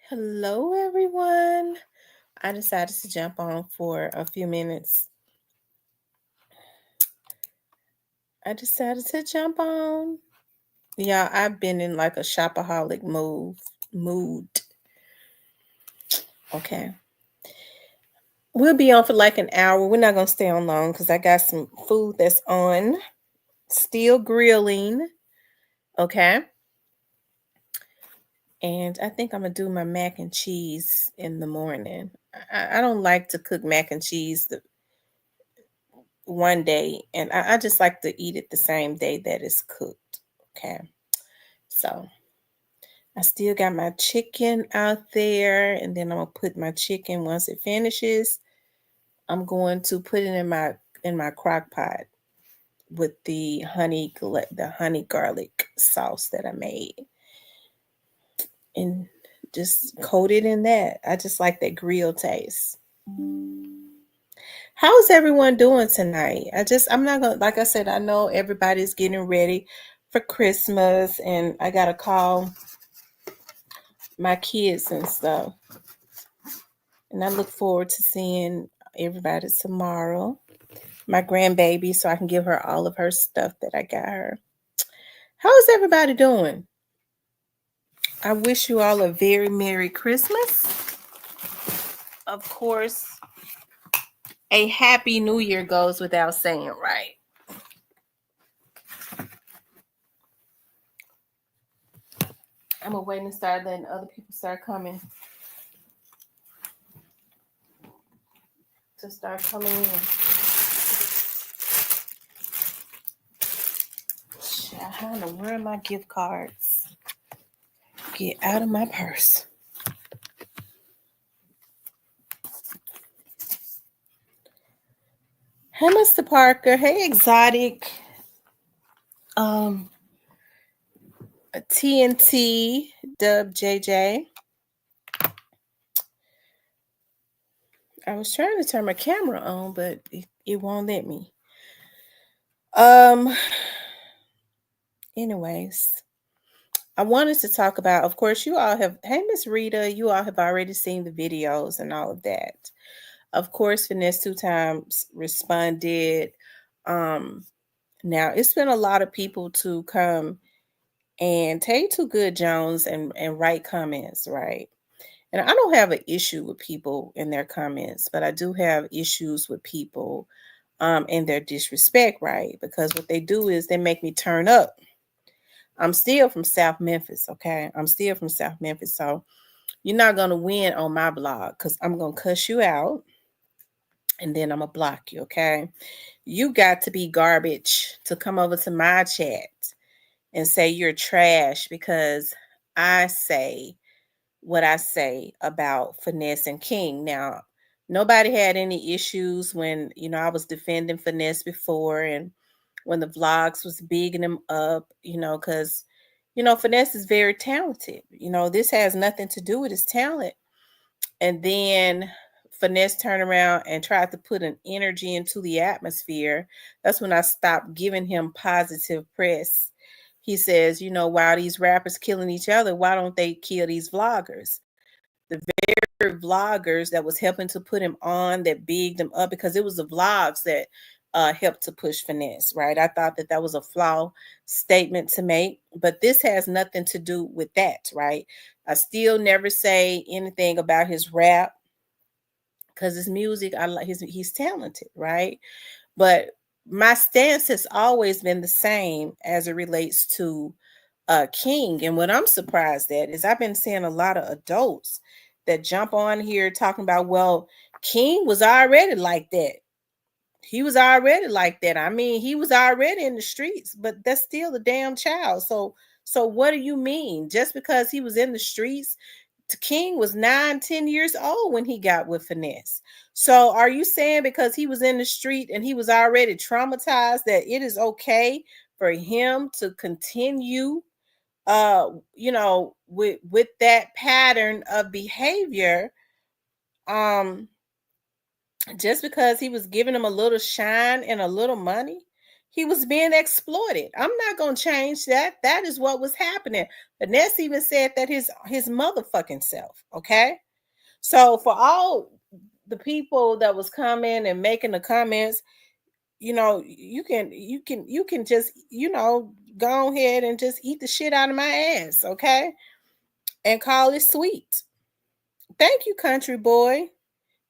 Hello, everyone. I decided to jump on for a few minutes. I decided to jump on. Yeah, I've been in like a shopaholic mood. Okay. We'll be on for like an hour. We're not gonna stay on long because I got some food that's on. Still grilling. Okay. And I think I'm gonna do my mac and cheese in the morning. I don't like to cook mac and cheese one day, and I just like to eat it the same day that it's cooked. Okay. So I still got my chicken out there, and then I'm gonna put my chicken once it finishes. I'm going to put it in my crock pot with the honey garlic sauce that I made, and just coat it in that. I just like that grill taste. How's everyone doing tonight? I'm not gonna, like I said, I know everybody's getting ready for Christmas, and I gotta call my kids and stuff. And I look forward to seeing everybody tomorrow. My grandbaby, so I can give her all of her stuff that I got her. How is everybody doing? I wish you all a very Merry Christmas. Of course, a Happy New Year goes without saying, right? I'm gonna wait and start letting other people start coming to start coming in. Child, where are my gift cards? Get out of my purse. Hey, Mr. Parker. Hey, Exotic. TNT, Dub JJ. I was trying to turn my camera on, but it won't let me. Anyways, I wanted to talk about, of course, you all have, hey, Miss Rita, you all have already seen the videos and all of that. Of course, Finesse 2 times responded. Now it's been a lot of people to come and Tay Too Good Jones and write comments, right? And I don't have an issue with people in their comments, but I do have issues with people and their disrespect, right? Because what they do is they make me turn up. I'm still from South Memphis, okay? I'm still from South Memphis. So you're not going to win on my blog because I'm going to cuss you out and then I'm going to block you, okay? You got to be garbage to come over to my chat and say you're trash because I say what I say about Finesse and King. Now, nobody had any issues when, I was defending Finesse before and when the vlogs was bigging him up, because, Finesse is very talented. This has nothing to do with his talent. And then Finesse turned around and tried to put an energy into the atmosphere. That's when I stopped giving him positive press. He says, while these rappers killing each other, why don't they kill these vloggers? The very vloggers that was helping to put him on, that bigged him up, because it was the vlogs that helped to push Finesse, right? I thought that was a flaw statement to make, but this has nothing to do with that, right? I still never say anything about his rap because his music, I like he's talented, right? But my stance has always been the same as it relates to King. And what I'm surprised at is I've been seeing a lot of adults that jump on here talking about, well, King was already like that. He was already like that. I mean, he was already in the streets, but that's still a damn child. So what do you mean? Just because he was in the streets, King was 9, 10 years old when he got with Finesse. So are you saying because he was in the street and he was already traumatized that it is okay for him to continue with that pattern of behavior, just because he was giving him a little shine and a little money? He was being exploited. I'm not going to change that. That is what was happening. Vanessa even said that his motherfucking self. Okay. So for all the people that was coming and making the comments, you know, you can just, you know, go ahead and just eat the shit out of my ass. Okay. And call it sweet. Thank you, country boy.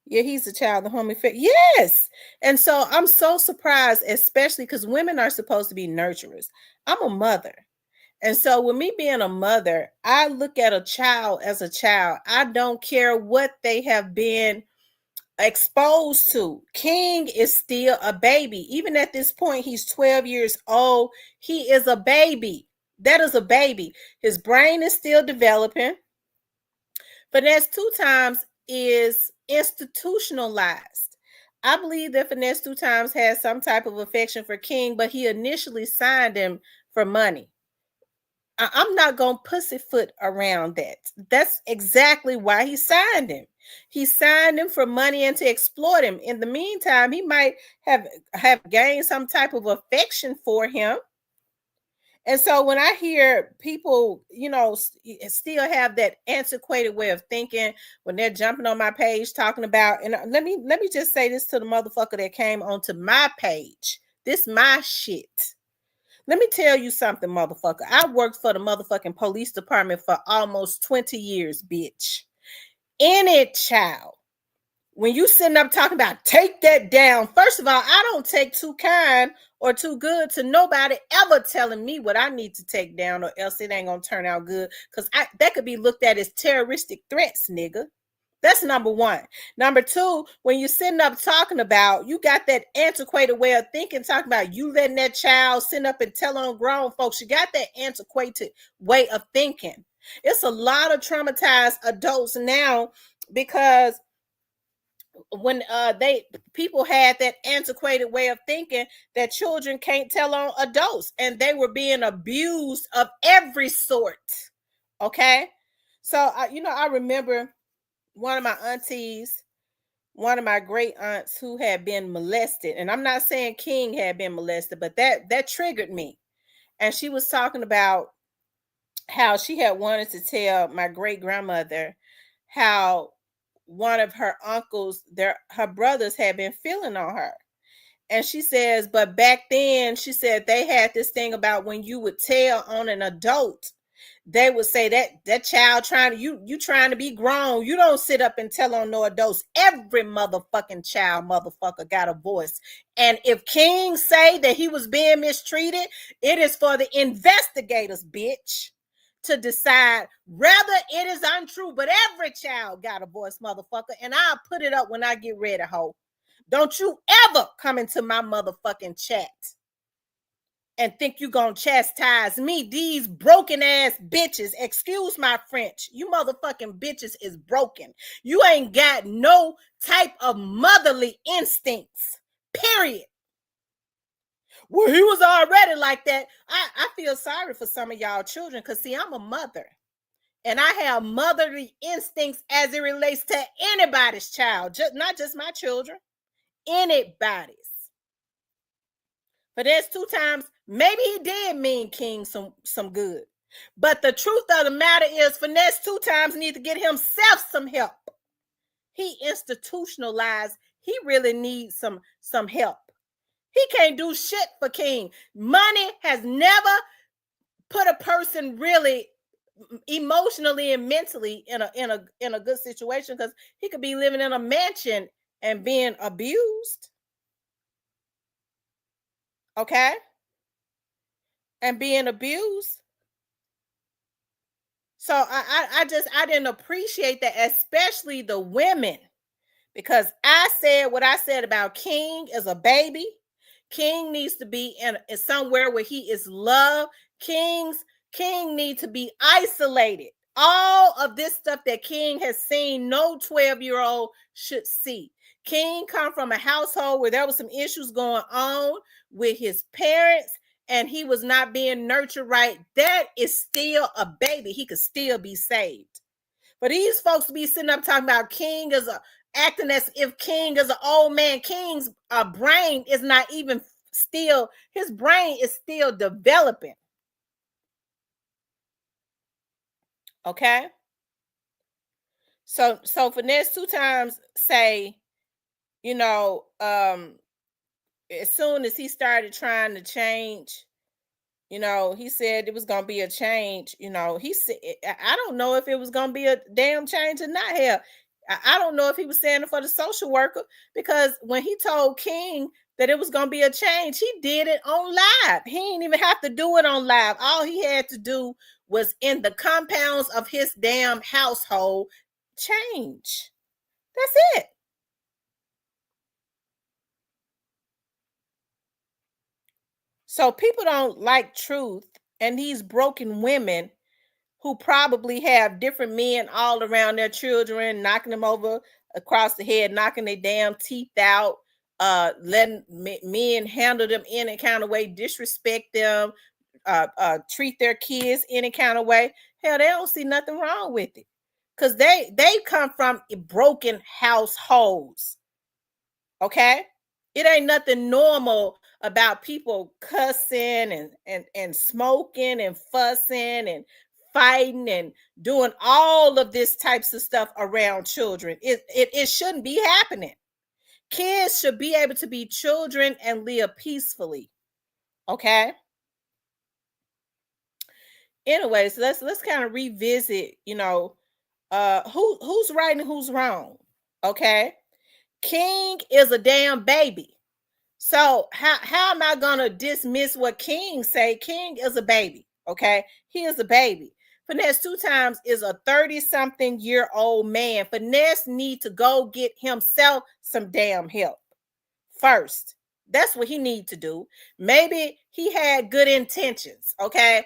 Yeah, he's a child of homie. Yes. And so I'm so surprised, especially because women are supposed to be nurturers. I'm a mother. And so with me being a mother, I look at a child as a child. I don't care what they have been exposed to. King is still a baby. Even at this point, he's 12 years old. He is a baby. That is a baby. His brain is still developing. Finesse two times is institutionalized. I believe that Finesse two times has some type of affection for King, but he initially signed him for money. I'm not going to pussyfoot around that. That's exactly why he signed him. He signed him for money and to exploit him. In the meantime, he might have gained some type of affection for him. And so when I hear people, you know, still have that antiquated way of thinking when they're jumping on my page talking about, and let me just say this to the motherfucker that came onto my page. This my shit. Let me tell you something, motherfucker. I worked for the motherfucking police department for almost 20 years, bitch. Any child, when you sitting up talking about take that down, first of all, I don't take too kind or too good to nobody ever telling me what I need to take down, or else it ain't gonna turn out good. Because that could be looked at as terroristic threats, nigga. That's number one. Number two, when you're sitting up talking about, you got that antiquated way of thinking, talking about you letting that child sit up and tell on grown folks. You got that antiquated way of thinking. It's a lot of traumatized adults now because when people had that antiquated way of thinking that children can't tell on adults, and they were being abused of every sort. Okay, so I remember one of my aunties, one of my great aunts who had been molested, and I'm not saying King had been molested, but that triggered me. And she was talking about how she had wanted to tell my great grandmother how one of her uncles, her brothers, had been feeling on her. And she says, but back then, she said they had this thing about when you would tell on an adult, they would say that child trying to you trying to be grown. You don't sit up and tell on no adults. Every motherfucking child, motherfucker, got a voice. And if King say that he was being mistreated, it is for the investigators, bitch, to decide whether it is untrue. But every child got a voice, motherfucker, and I'll put it up when I get ready, ho. Don't you ever come into my motherfucking chat and think you gonna chastise me. These broken ass bitches, excuse my French, you motherfucking bitches is broken. You ain't got no type of motherly instincts, period. Well, he was already like that. I feel sorry for some of y'all children, because see, I'm a mother and I have motherly instincts as it relates to anybody's child, not just my children, anybody's. But there's two times maybe he did mean King some good. But the truth of the matter is, Finesse two times need to get himself some help. He institutionalized. He really needs some help. He can't do shit for King. Money has never put a person really emotionally and mentally in a good situation, because he could be living in a mansion and being abused. Okay? And being abused. So I didn't appreciate that, especially the women, because I said what I said about King as a baby. King needs to be in somewhere where he is loved. King needs to be isolated. All of this stuff that King has seen, no 12-year-old should see. King come from a household where there was some issues going on with his parents, and he was not being nurtured right. That is still a baby. He could still be saved. For these folks to be sitting up talking about King as acting as if King is an old man. King's brain is not even his brain is still developing. Okay. So Finesse 2 Times say, you know, as soon as he started trying to change, you know, he said it was gonna be a change. You know, he said, I don't know if it was gonna be a damn change or not. Hell, I don't know if he was saying it for the social worker, because when he told King that it was gonna be a change, he did it on live. He didn't even have to do it on live. All he had to do was in the compounds of his damn household change. That's it. So people don't like truth, and these broken women who probably have different men all around their children, knocking them over across the head, knocking their damn teeth out, letting men handle them any kind of way, disrespect them, treat their kids any kind of way. Hell, they don't see nothing wrong with it, because they come from broken households. Okay, it ain't nothing normal about people cussing and smoking and fussing and fighting and doing all of this types of stuff around children. It shouldn't be happening. Kids should be able to be children and live peacefully. Okay. Anyways, let's kind of revisit, you know, who's right and who's wrong. Okay. King is a damn baby. So how am I gonna dismiss what King say? King is a baby. Okay, he is a baby. Finesse 2 Times is a 30-something-year-old man. Finesse need to go get himself some damn help first. That's what he need to do. Maybe he had good intentions. Okay,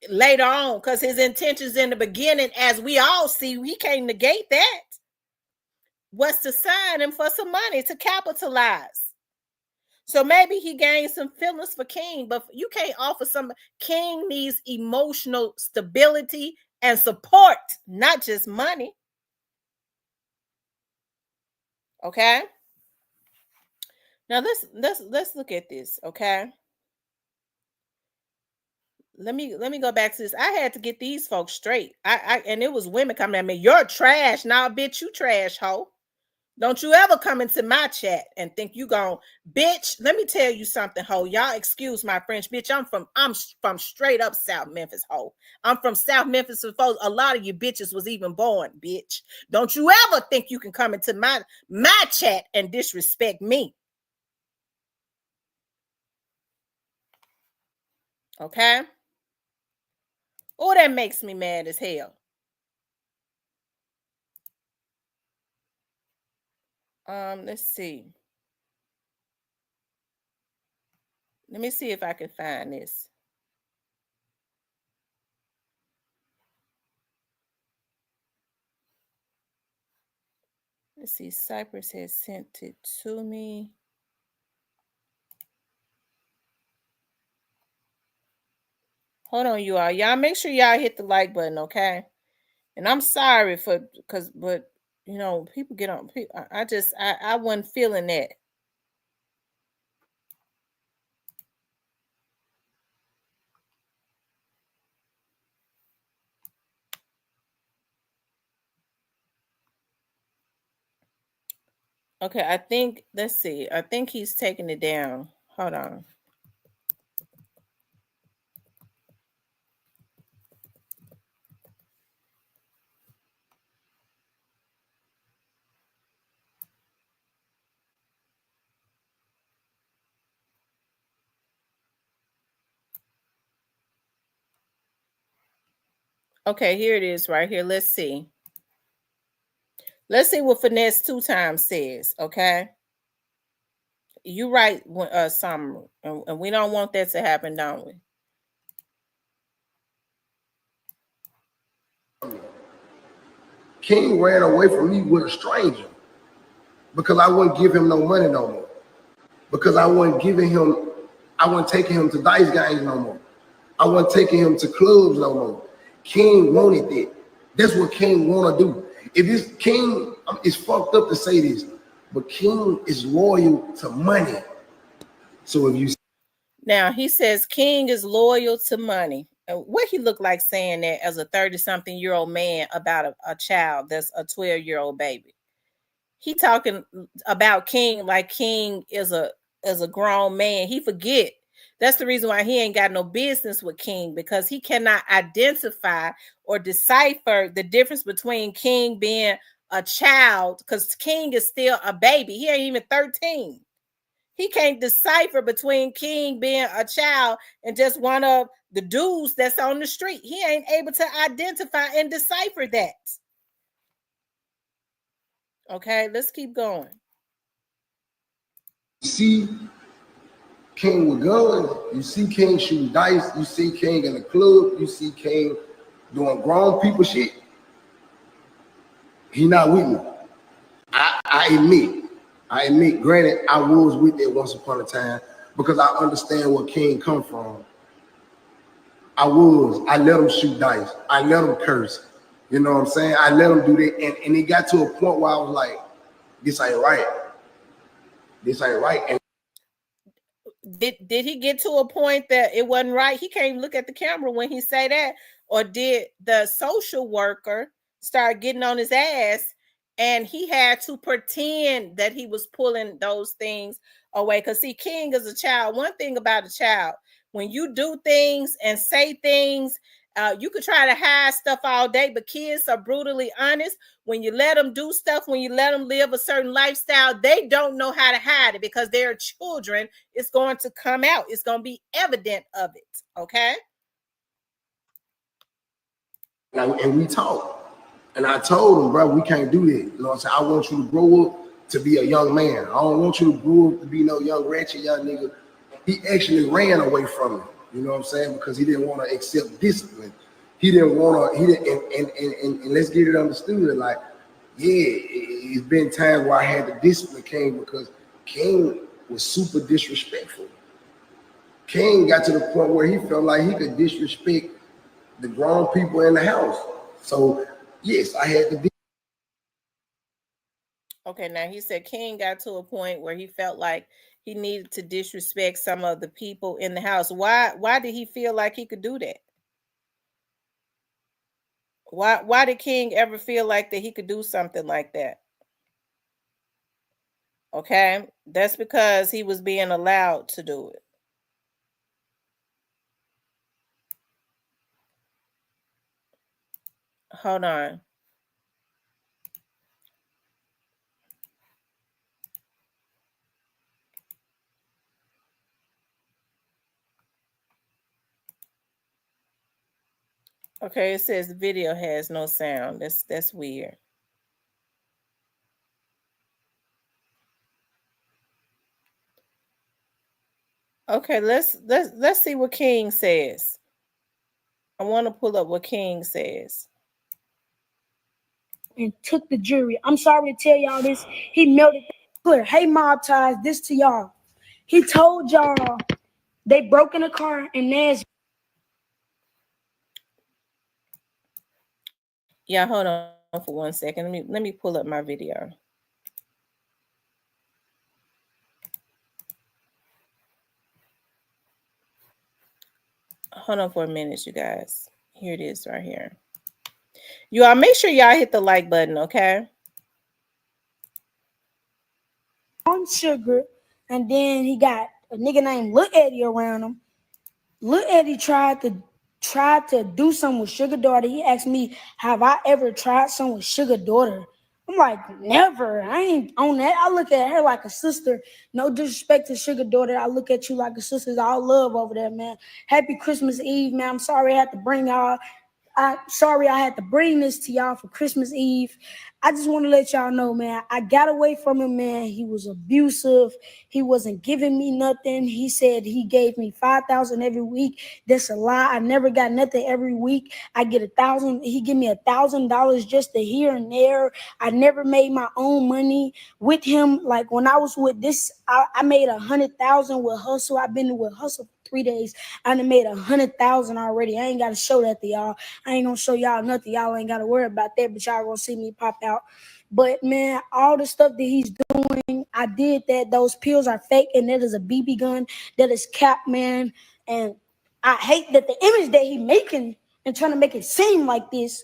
later on, because his intentions in the beginning, as we all see, we can't negate that, was to sign him for some money to capitalize. So maybe he gained some feelings for King, but you can't offer some. King needs emotional stability and support, not just money. Okay. Now let's look at this. Okay. Let me go back to this. I had to get these folks straight. I and it was women coming at me. You're trash. Nah, bitch, you trash, hoe. Don't you ever come into my chat and think you gon' bitch. Let me tell you something, ho. Y'all excuse my French, bitch. I'm from straight up South Memphis, ho. I'm from South Memphis before a lot of you bitches was even born, bitch. Don't you ever think you can come into my chat and disrespect me. Okay? Oh, that makes me mad as hell. Let's see. Let me see if I can find this. Let's see. Cypress has sent it to me. Hold on, you all. Y'all make sure y'all hit the like button, okay? And I'm sorry but you know, people get on. I wasn't feeling that. Okay, I think, let's see. I think he's taking it down. Hold on. Okay, here it is right here. Let's see. Let's see what Finesse 2 Times says, okay? You write something, and we don't want that to happen, don't we? King ran away from me with a stranger because I wouldn't give him no money no more. Because I wasn't taking him to dice games no more. I wasn't taking him to clubs no more. King wanted that. That's what King want to do. If this King, it's fucked up to say this, but King is loyal to money. So if you Now he says King is loyal to money. What he look like saying that as a 30-something-year-old man about a child that's a 12-year-old baby? He talking about King like King is a grown man. He forget that's the reason why he ain't got no business with King, because he cannot identify or decipher the difference between King being a child, because King is still a baby. He ain't even 13. He can't decipher between King being a child and just one of the dudes that's on the street. He ain't able to identify and decipher that. Okay, let's keep going. You see King with guns, you see King shooting dice, you see King in the club, you see King doing grown people shit. He not with me. I admit, granted, I was with it once upon a time because I understand where King come from. I let him shoot dice. I let him curse. You know what I'm saying? I let him do that. And it got to a point where I was like, this ain't right. This ain't right. And did he get to a point that it wasn't right? He can't even look at the camera when he say that. Or did the social worker start getting on his ass and he had to pretend that he was pulling those things away? Because see, King is a child. One thing about a child, when you do things and say things, you could try to hide stuff all day, but kids are brutally honest. When you let them do stuff, when you let them live a certain lifestyle, they don't know how to hide it because they're children. It's going to come out. It's going to be evident of it. Okay? And we talked. And I told him, bro, we can't do that. You know what I'm saying? I want you to grow up to be a young man. I don't want you to grow up to be no young, ratchet young nigga. He actually ran away from it. You know what I'm saying? Because he didn't want to accept discipline. He didn't want to, and let's get it understood. Like, yeah, it's been times where I had to discipline King because King was super disrespectful. King got to the point where he felt like he could disrespect the grown people in the house. So, yes, I had to. Okay, now he said King got to a point where he felt like he needed to disrespect some of the people in the house. Why did he feel like he could do that? Why did King ever feel like that he could do something like that? Okay, that's because he was being allowed to do it. Hold on. Okay, it says the video has no sound. That's weird. Okay, let's see what King says. I want to pull up what King says. And took the jury. I'm sorry to tell y'all this. He melted clear. Hey, Mob Ties, this to y'all. He told y'all they broke in a car and Naz. Yeah, hold on for 1 second. Let me pull up my video. Hold on for a minute, you guys. Here it is right here. You all make sure y'all hit the like button, okay? On sugar, and then he got a nigga named Lil Eddie around him. Lil Eddie tried to do something with Sugar Daughter. He asked me, have I ever tried something with Sugar Daughter? I'm like, never. I ain't on that. I look at her like a sister. No disrespect to Sugar Daughter. I look at you like a sister. All love over there, man. Happy Christmas Eve, man. I'm sorry I had to bring y'all. Sorry I had to bring this to y'all for Christmas Eve. I just want to let y'all know, man, I got away from him, man. He was abusive. He wasn't giving me nothing. He said he gave me $5,000 every week. That's a lie. I never got nothing every week. I get $1,000. He give me $1,000 just to here and there. I never made my own money with him. Like when I was with this, I made 100,000 with Hustle. I've been with Hustle 3 days. I done made 100,000 already. I ain't got to show that to y'all. I ain't gonna show y'all nothing. Y'all ain't got to worry about that, but y'all gonna see me pop out. But man, all the stuff that he's doing, I did that. Those pills are fake, and that is a BB gun. That is cap, man. And I hate that the image that he making and trying to make it seem like this,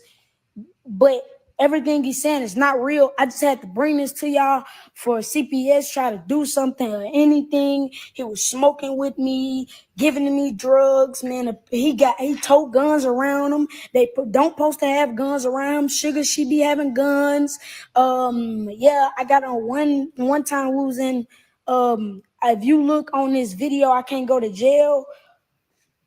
but everything he's saying is not real. I just had to bring this to y'all for CPS try to do something or anything. He was smoking with me, giving me drugs, man. He told guns around him. They don't supposed to have guns around him. Sugar, she be having guns. Yeah, I got on one time we was in. If you look on this video, I can't go to jail.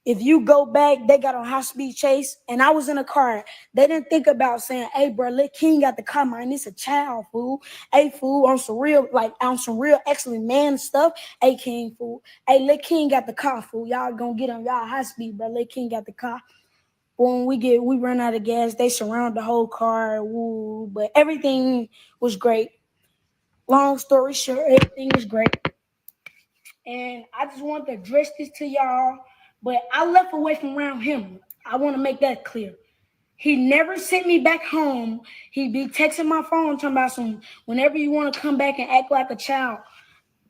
If you go back, they got on high speed chase, and I was in a car. They didn't think about saying, "Hey, bro, let King got the car, man. It's a child, fool. Hey, fool, on some real, actually man stuff. Hey, King, fool. Hey, let King got the car, fool. Y'all gonna get on y'all high speed, bro. Let King got the car." When we run out of gas, they surround the whole car. Woo, but everything was great. Long story short, everything was great. And I just want to address this to y'all. But I left away from around him. I want to make that clear. He never sent me back home. He'd be texting my phone talking about some whenever you want to come back and act like a child.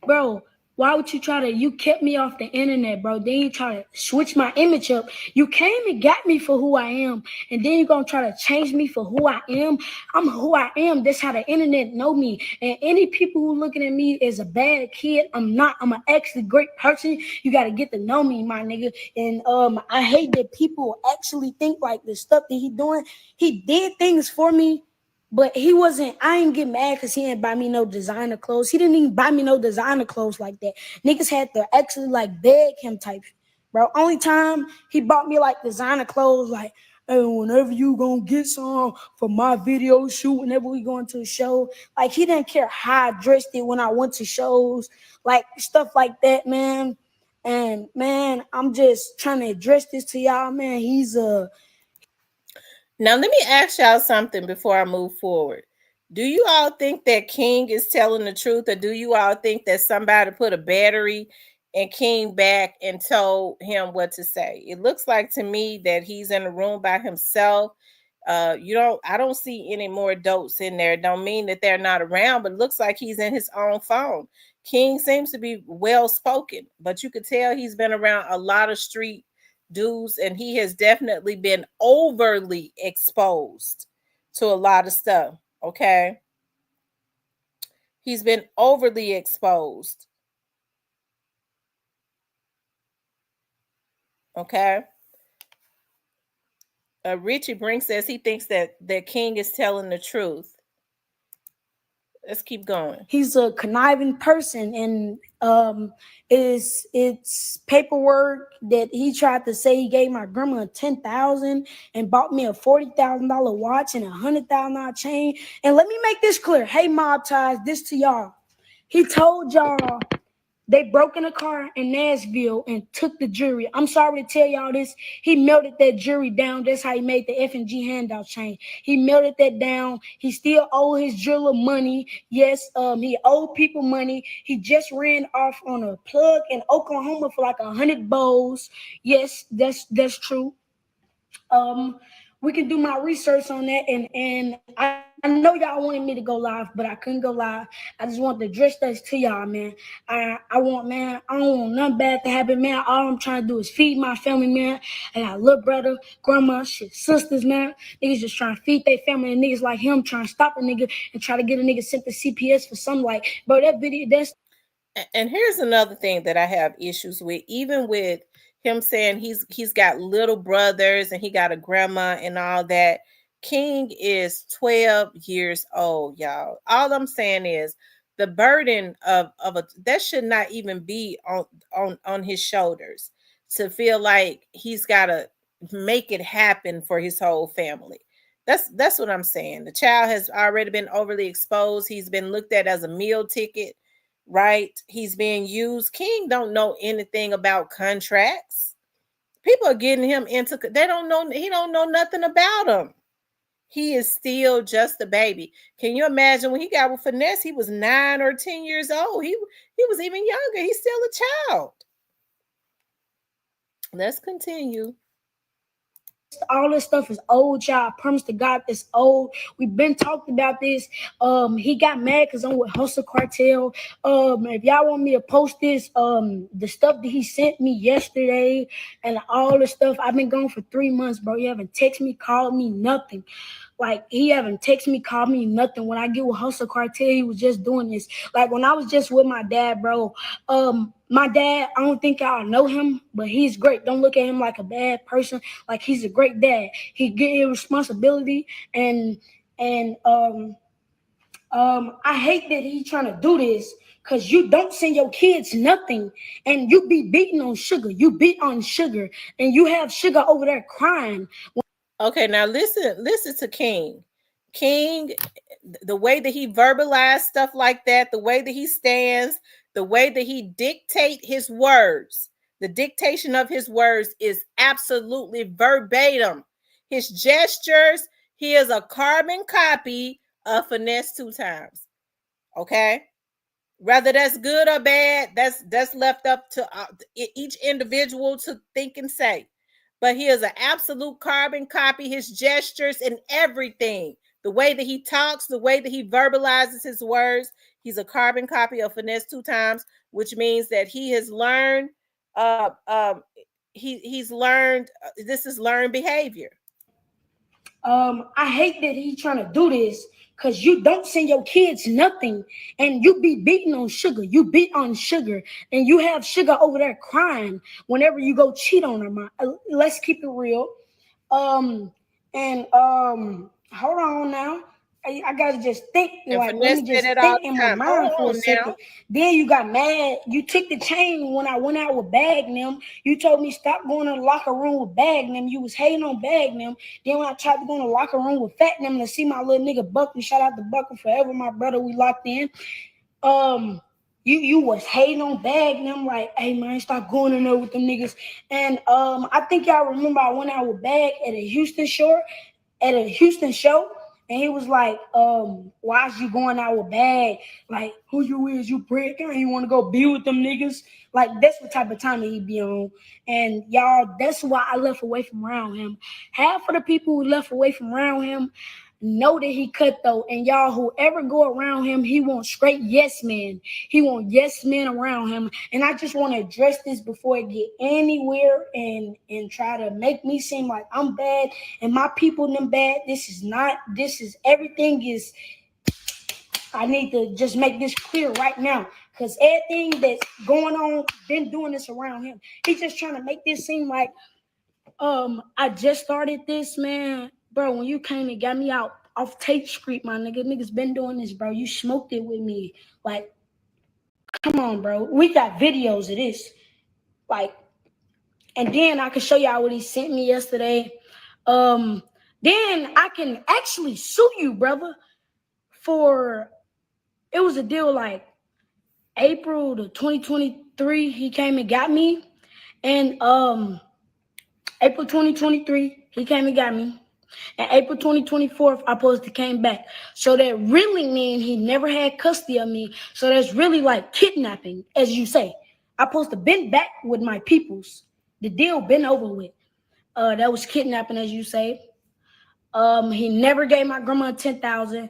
Bro, why would you kept me off the internet, bro. Then you try to switch my image up. You came and got me for who I am. And then you're going to try to change me for who I am. I'm who I am. That's how the internet know me. And any people who looking at me as a bad kid, I'm not. I'm an actually great person. You got to get to know me, my nigga. And I hate that people actually think like the stuff that he doing. He did things for me. But I ain't get mad because he didn't buy me no designer clothes. He didn't even buy me no designer clothes like that. Niggas had to actually like beg him type. Bro, only time he bought me like designer clothes, like, hey, whenever you gonna get some for my video shoot, whenever we going to a show. Like, he didn't care how I dressed it when I went to shows, like stuff like that, man. And man, I'm just trying to address this to y'all, man. Now, let me ask y'all something before I move forward. Do you all think that King is telling the truth, or do you all think that somebody put a battery in King back and told him what to say? It looks like to me that he's in a room by himself. I don't see any more adults in there. Don't mean that they're not around, but it looks like he's in his own phone. King seems to be well spoken, but you could tell he's been around a lot of street dudes, and he has definitely been overly exposed to a lot of stuff. Okay, he's been overly exposed. Okay. Richie Brink says he thinks that King is telling the truth. Let's keep going. He's a conniving person, and it's paperwork that he tried to say he gave my grandma $10,000 and bought me a $40,000 watch and a $100,000 chain. And let me make this clear. Hey, Mob Ties, this to y'all. He told y'all they broke in a car in Nashville and took the jewelry. I'm sorry to tell y'all this. He melted that jewelry down. That's how he made the F&G handout chain. He melted that down. He still owe his jeweler money. Yes, he owed people money. He just ran off on a plug in Oklahoma for like 100 bowls. Yes, that's true. We can do my research on that, and I know y'all wanted me to go live, but I couldn't go live. I just want to address that to y'all, man. I don't want nothing bad to happen, man. All I'm trying to do is feed my family, man. I got a little brother, grandma, shit, sisters, man. Niggas just trying to feed their family, and niggas like him trying to stop a nigga and try to get a nigga sent to CPS for some, like, bro, that video, that's. And here's another thing that I have issues with, even with him saying he's got little brothers and he got a grandma and all that. King is 12 years old, y'all. All I'm saying is the burden of that should not even be on his shoulders, to feel like he's got to make it happen for his whole family. That's what I'm saying. The child has already been overly exposed. He's been looked at as a meal ticket, right? He's being used. King don't know anything about contracts. People are getting him into, they don't know, he don't know nothing about them. He is still just a baby. Can you imagine when he got with Finesse, he was 9 or 10 years old. He was even younger. He's still a child. Let's continue. all this stuff is old, y'all. I promise to God, this old. We've been talking about this. He got mad because I'm with Hustle Cartel. If y'all want me to post this, the stuff that he sent me yesterday and all the stuff, I've been gone for 3 months, bro. You haven't texted me, called me, nothing. Like, he haven't texted me, called me, nothing. When I get with Hustle Cartel, he was just doing this. Like, when I was just with my dad, bro, my dad, I don't think y'all know him, but he's great. Don't look at him like a bad person. Like, he's a great dad. He get his responsibility, and I hate that he's trying to do this, because you don't send your kids nothing, and you be beating on Sugar. You beat on Sugar, and you have Sugar over there crying. Okay, now listen to King. King, the way that he verbalized stuff like that, the way that he stands, the way that he dictate his words, the dictation of his words is absolutely verbatim. His gestures, he is a carbon copy of Finesse 2 Times. Okay? Whether that's good or bad, that's left up to each individual to think and say. But he is an absolute carbon copy. His gestures and everything, the way that he talks, the way that he verbalizes his words, he's a carbon copy of Finesse 2 Times, which means that he has learned. He's learned. This is learned behavior. I hate that he's trying to do this, because you don't send your kids nothing, and you be beating on Sugar. You beat on Sugar, and you have Sugar over there crying whenever you go cheat on her. Let's keep it real. Hold on now. I gotta just think. Like, let me just think in my mind for a second. Then you got mad. You took the chain when I went out with Bagnum. You told me stop going to the locker room with Bagnum. You was hating on Bagnum. Then when I tried to go in the locker room with Fatnum to see my little nigga Buckley, shout out to Buckley forever, my brother, we locked in. You was hating on Bagnum, like, hey man, stop going in there with them niggas. And I think y'all remember I went out with Bag at a Houston show. And he was like, why is you going out with Bag? Like, who you is? You prick? You want to go be with them niggas? Like, that's what type of time he be on. And y'all, that's why I left away from around him. Half of the people who left away from around him know that he cutthroat. And y'all, whoever go around him, he wants straight yes men. He wants yes men around him. And I just want to address this before it get anywhere and try to make me seem like I'm bad and my people them bad. Everything is, I need to just make this clear right now, because everything that's going on, been doing this around him. He's just trying to make this seem like, I just started this, man. Bro, when you came and got me out off Tate Street, my nigga, niggas been doing this, bro. You smoked it with me. Like, come on, bro. We got videos of this. Like, and then I can show y'all what he sent me yesterday. Then I can actually sue you, brother, for, it was a deal like April to 2023, he came and got me. And April 2023, he came and got me. And April 2024, I supposed to came back. So that really means he never had custody of me. So that's really like kidnapping, as you say. I supposed to been back with my peoples. The deal been over with. That was kidnapping, as you say. He never gave my grandma 10,000.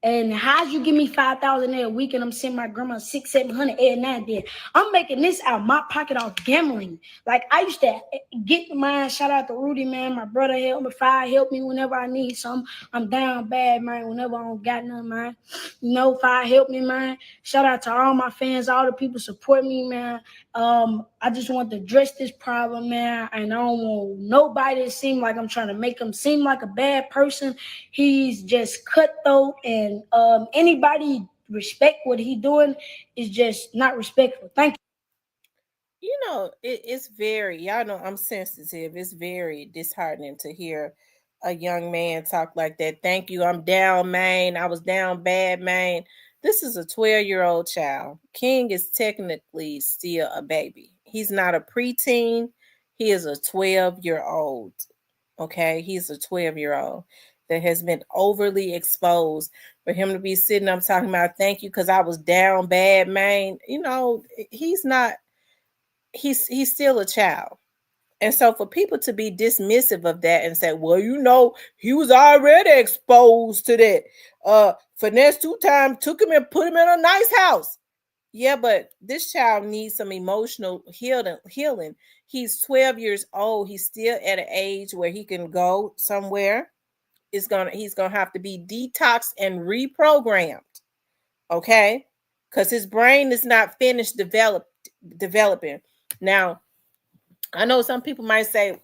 And how'd you give me 5,000 a week and I'm sending my grandma 600-700 every now and then? I'm making this out my pocket off gambling. Like, I used to get mine. Shout out to Rudy, man. My brother help me whenever I need something. I'm down bad, man. Whenever I don't got nothing, man. Fi help me, man. Shout out to all my fans, all the people support me, man. I just want to address this problem, man. And I don't want nobody to seem like I'm trying to make him seem like a bad person. He's just cutthroat, and anybody respect what he doing is just not respectful. Thank you. You know, it's very, y'all know I'm sensitive. It's very disheartening to hear a young man talk like that. Thank you. I'm down, man. I was down bad, man. This is a 12-year-old child. King is technically still a baby. He's not a preteen. He is a 12-year-old. Okay? He's a 12-year-old that has been overly exposed. For him to be sitting up talking about thank you because I was down bad, man. You know, he's not, he's still a child. And so for people to be dismissive of that and say, well, you know, he was already exposed to that. Finesse 2 times took him and put him in a nice house. Yeah, but this child needs some emotional healing. He's 12 years old. He's still at an age where he can go somewhere. He's gonna have to be detoxed and reprogrammed. Okay? Because his brain is not finished developing. Now, I know some people might say,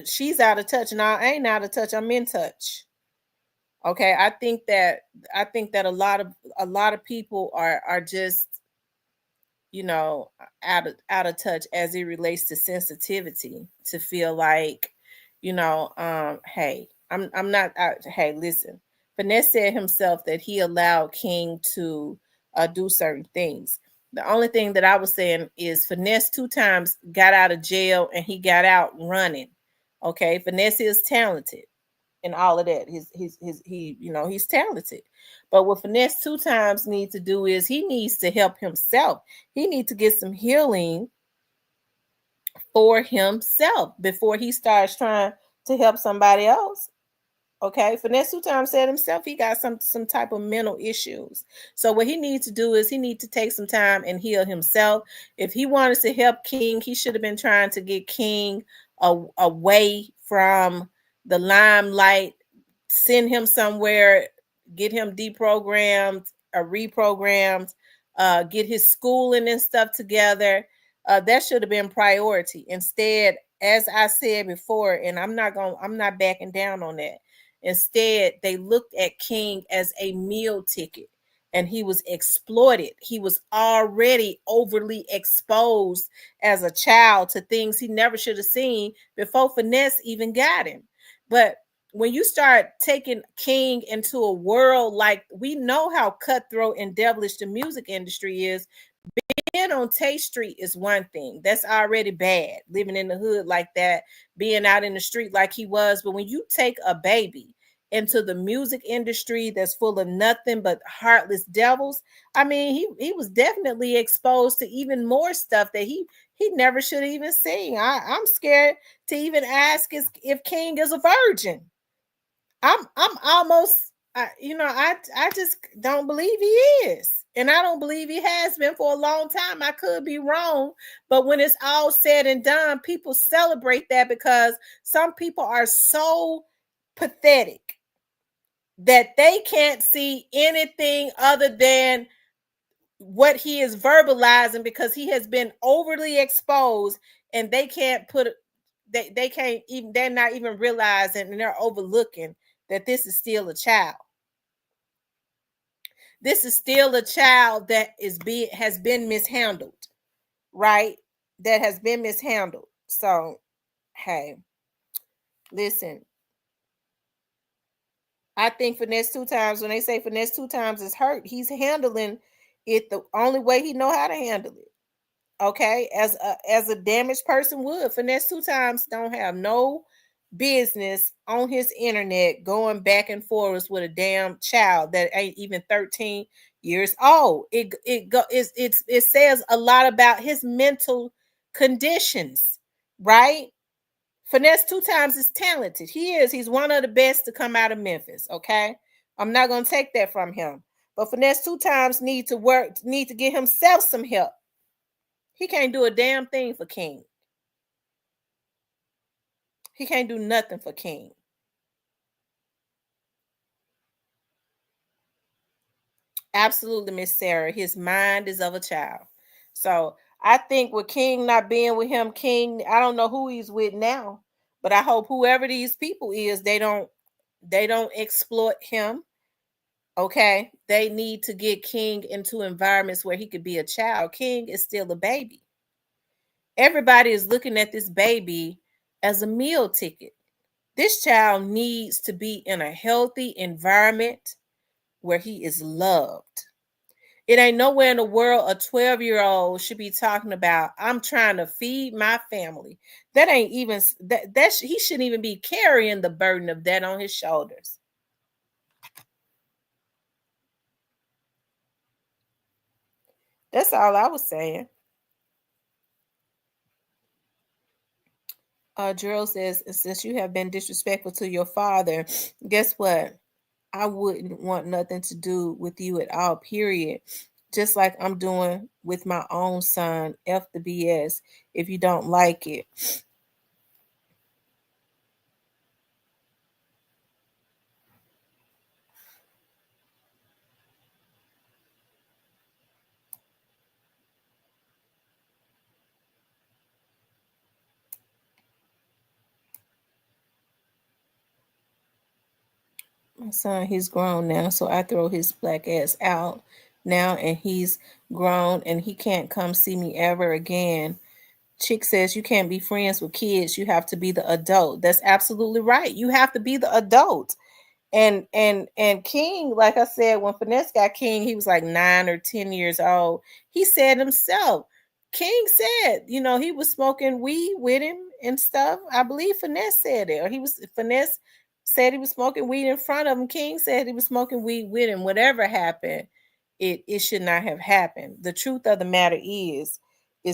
she's out of touch. No, I ain't out of touch. I'm in touch. Okay. I think that a lot of people are just, you know, out of touch as it relates to sensitivity, to feel like, you know, hey, I'm not hey, listen. Finesse said himself that he allowed King to do certain things. The only thing that I was saying is Finesse 2 times got out of jail and he got out running. Okay, Finesse is talented and all of that. He, you know, he's talented. But what Finesse 2 times needs to do is he needs to help himself. He needs to get some healing for himself before he starts trying to help somebody else. Okay, Finesse 2 times said himself he got some type of mental issues. So what he needs to do is he needs to take some time and heal himself. If he wanted to help King, he should have been trying to get King away from the limelight, send him somewhere, get him deprogrammed or reprogrammed, get his schooling and stuff together. That should have been priority. Instead, as I said before, and I'm not backing down on that. Instead, they looked at King as a meal ticket and he was exploited. He was already overly exposed as a child to things he never should have seen before Finesse even got him. But when you start taking King into a world, like, we know how cutthroat and devilish the music industry is. Being on Tay Street is one thing. That's already bad. Living in the hood like that, being out in the street like he was. But when you take a baby into the music industry that's full of nothing but heartless devils, I mean, he was definitely exposed to even more stuff that he never should have even seen. I'm scared to even ask if King is a virgin. I'm almost, I just don't believe he is. And I don't believe he has been for a long time. I could be wrong. But when it's all said and done, people celebrate that because some people are so pathetic that they can't see anything other than what he is verbalizing because he has been overly exposed, and they can't put they can't even, they're not even realizing, and they're overlooking that this is still a child. This is still a child that has been mishandled, right? That has been mishandled. So, hey, listen. I think Finesse 2 times, when they say Finesse 2 times is hurt, he's handling it the only way he know how to handle it. Okay, as a damaged person would. Finesse 2 times don't have no business on his internet going back and forth with a damn child that ain't even 13 years old. It says a lot about his mental conditions, right? Finesse 2 times is talented. He's one of the best to come out of Memphis. Okay, I'm not gonna take that from him. But Finesse 2 times need to get himself some help. He can't do a damn thing for King. He can't do nothing for King. Absolutely, Miss Sarah. His mind is of a child. So I think with King not being with him, King, I don't know who he's with now, but I hope whoever these people is, they don't exploit him. Okay. They need to get King into environments where he could be a child. King is still a baby. Everybody is looking at this baby as a meal ticket. This child needs to be in a healthy environment where he is loved. It ain't nowhere in the world a 12-year-old should be talking about, I'm trying to feed my family. That ain't even, he shouldn't even be carrying the burden of that on his shoulders. That's all I was saying. Gerald says, since you have been disrespectful to your father, guess what? I wouldn't want nothing to do with you at all, period. Just like I'm doing with my own son, F the BS, if you don't like it. My son, he's grown now, so I throw his black ass out now, and he's grown and he can't come see me ever again. Chick says you can't be friends with kids, you have to be the adult. That's absolutely right. You have to be the adult. And King, like I said, when Finesse got King, he was like 9 or 10 years old. He said himself, King said, he was smoking weed with him and stuff. I believe Finesse said it, or Finesse said he was smoking weed in front of him. King said he was smoking weed with him. Whatever happened, it should not have happened. The truth of the matter is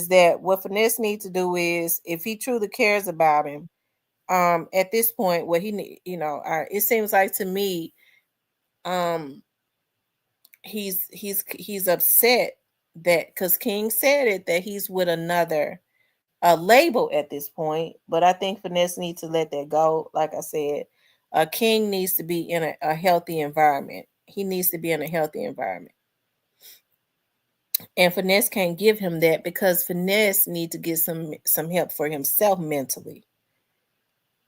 that what Finesse needs to do is, if he truly cares about him, at this point, what he need, it seems like to me, he's upset that, because King said it, that he's with another label at this point. But I think Finesse needs to let that go. Like I said, King needs to be in a healthy environment. He needs to be in a healthy environment. And Finesse can't give him that, because Finesse needs to get some help for himself mentally.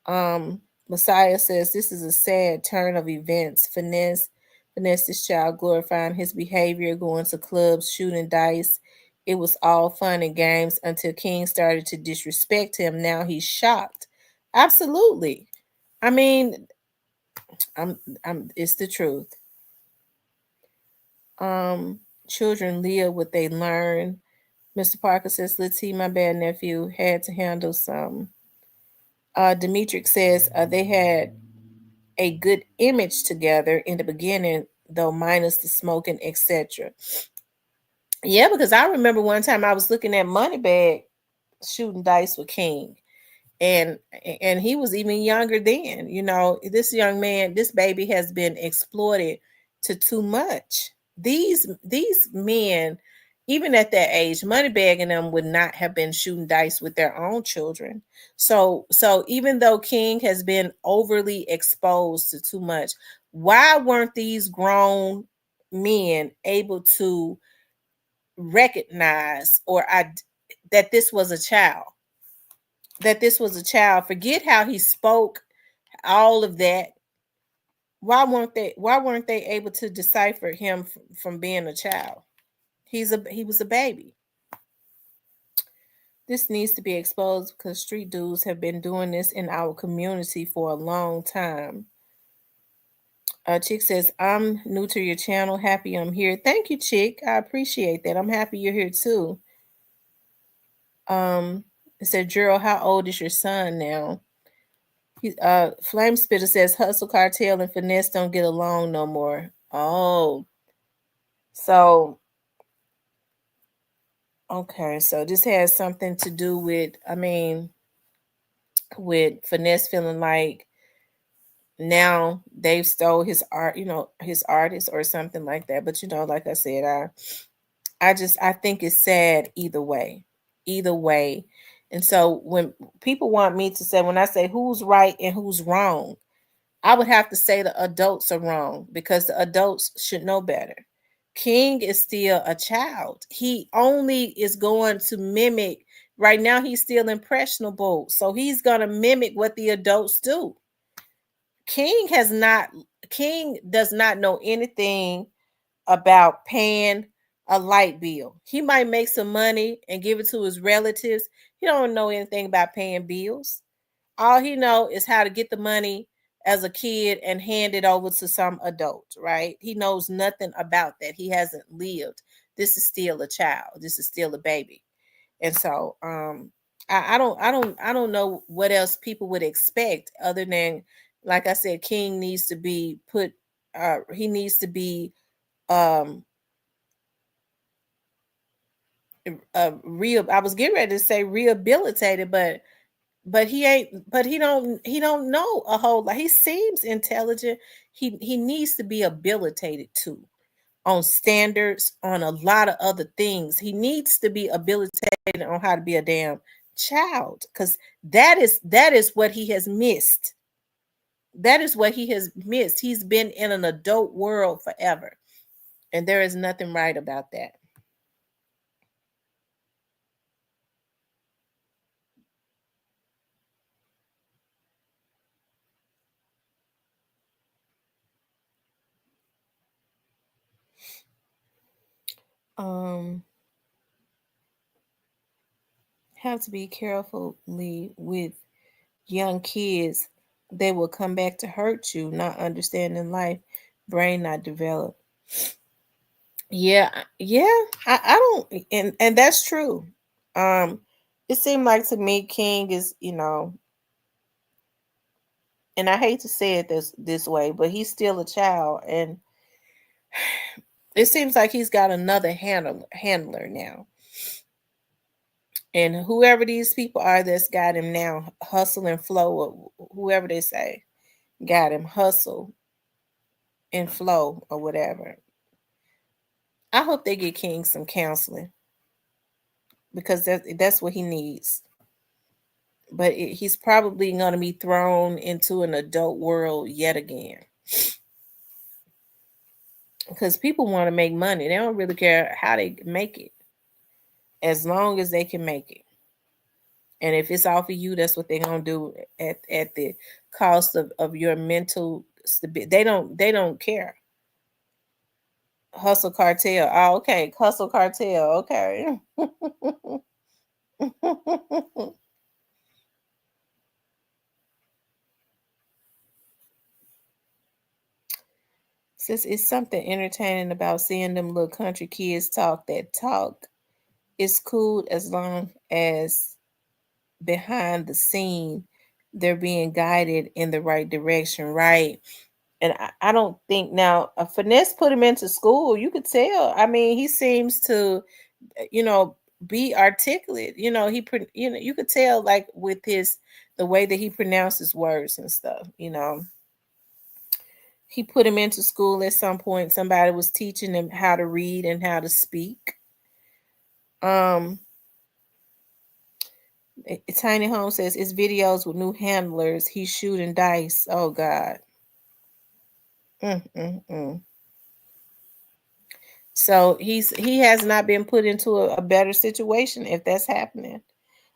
Messiah says this is a sad turn of events. Finesse this child, glorifying his behavior, going to clubs, shooting dice. It was all fun and games until King started to disrespect him. Now he's shocked. Absolutely. I mean, it's the truth. Children live what they learn. Mr. Parker says, let's see, my bad nephew had to handle some. Demetric says they had a good image together in the beginning, though minus the smoking, etc. Yeah, because I remember one time I was looking at Moneybag shooting dice with King, and he was even younger then. This young man, this baby has been exploited to too much. These men, even at that age, Moneybag and them would not have been shooting dice with their own children. So even though King has been overly exposed to too much, why weren't these grown men able to recognize that this was a child? That this was a child. Forget how he spoke, all of that. Why weren't they able to decipher him from being a child? He was a baby. This needs to be exposed, because street dudes have been doing this in our community for a long time. Chick says, I'm new to your channel. Happy I'm here. Thank you, Chick. I appreciate that. I'm happy you're here too. It said, Gerald, how old is your son now? Flame Spitter says, Hustle Cartel and Finesse don't get along no more. Oh. So, okay. So this has something to do with, with Finesse feeling like now they've stole his art, his artist or something like that. But like I said, I think it's sad either way. And so when people want me to say, when I say who's right and who's wrong, I would have to say the adults are wrong, because the adults should know better. King is still a child. He only is going to mimic. Right now, he's still impressionable. So he's going to mimic what the adults do. King does not know anything about paying a light bill. He might make some money and give it to his relatives. He don't know anything about paying bills. All he know is how to get the money as a kid and hand it over to some adult, right? He knows nothing about that. He hasn't lived. This is still a child. This is still a baby. And so I don't know what else people would expect, other than, like I said, King needs to be put he needs to be I was getting ready to say rehabilitated, but but he don't know a whole lot. He seems intelligent. He needs to be habilitated too on standards, on a lot of other things. He needs to be habilitated on how to be a damn child, because that is what he has missed. That is what he has missed. He's been in an adult world forever, and there is nothing right about that. Um, have to be carefully with young kids. They will come back to hurt you, not understanding life, brain not developed. Yeah, yeah. I don't, and that's true. Um, it seemed like to me King is, and I hate to say it this way, but he's still a child, and it seems like he's got another handler now. And whoever these people are that's got him now, hustle and flow, or whoever they say got him, hustle and flow or whatever. I hope they get King some counseling, because that's what he needs. But he's probably going to be thrown into an adult world yet again, because people want to make money. They don't really care how they make it, as long as they can make it. And if it's off of you, that's what they're gonna do at the cost of your mental stability. They don't care. Hustle cartel. Oh, okay. Hustle cartel. Okay. Since it's something entertaining about seeing them little country kids talk that talk, it's cool as long as behind the scene they're being guided in the right direction, right? And I don't think now Finesse put him into school. You could tell. I mean, he seems to, you know, be articulate. You could tell, like, with his the way that he pronounces words and stuff. He put him into school at some point. Somebody was teaching him how to read and how to speak. Um, Tiny Home says it's videos with new handlers. He's shooting dice. Oh God. Mm-mm-mm. So he has not been put into a better situation if that's happening.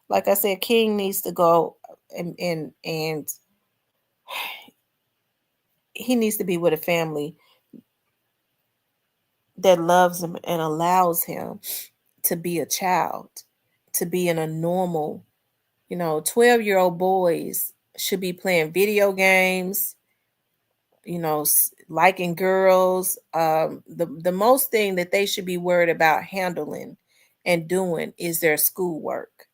Like I said, King needs to go, and he needs to be with a family that loves him and allows him to be a child, to be in a normal, 12-year-old boys should be playing video games, liking girls. The most thing that they should be worried about handling and doing is their schoolwork.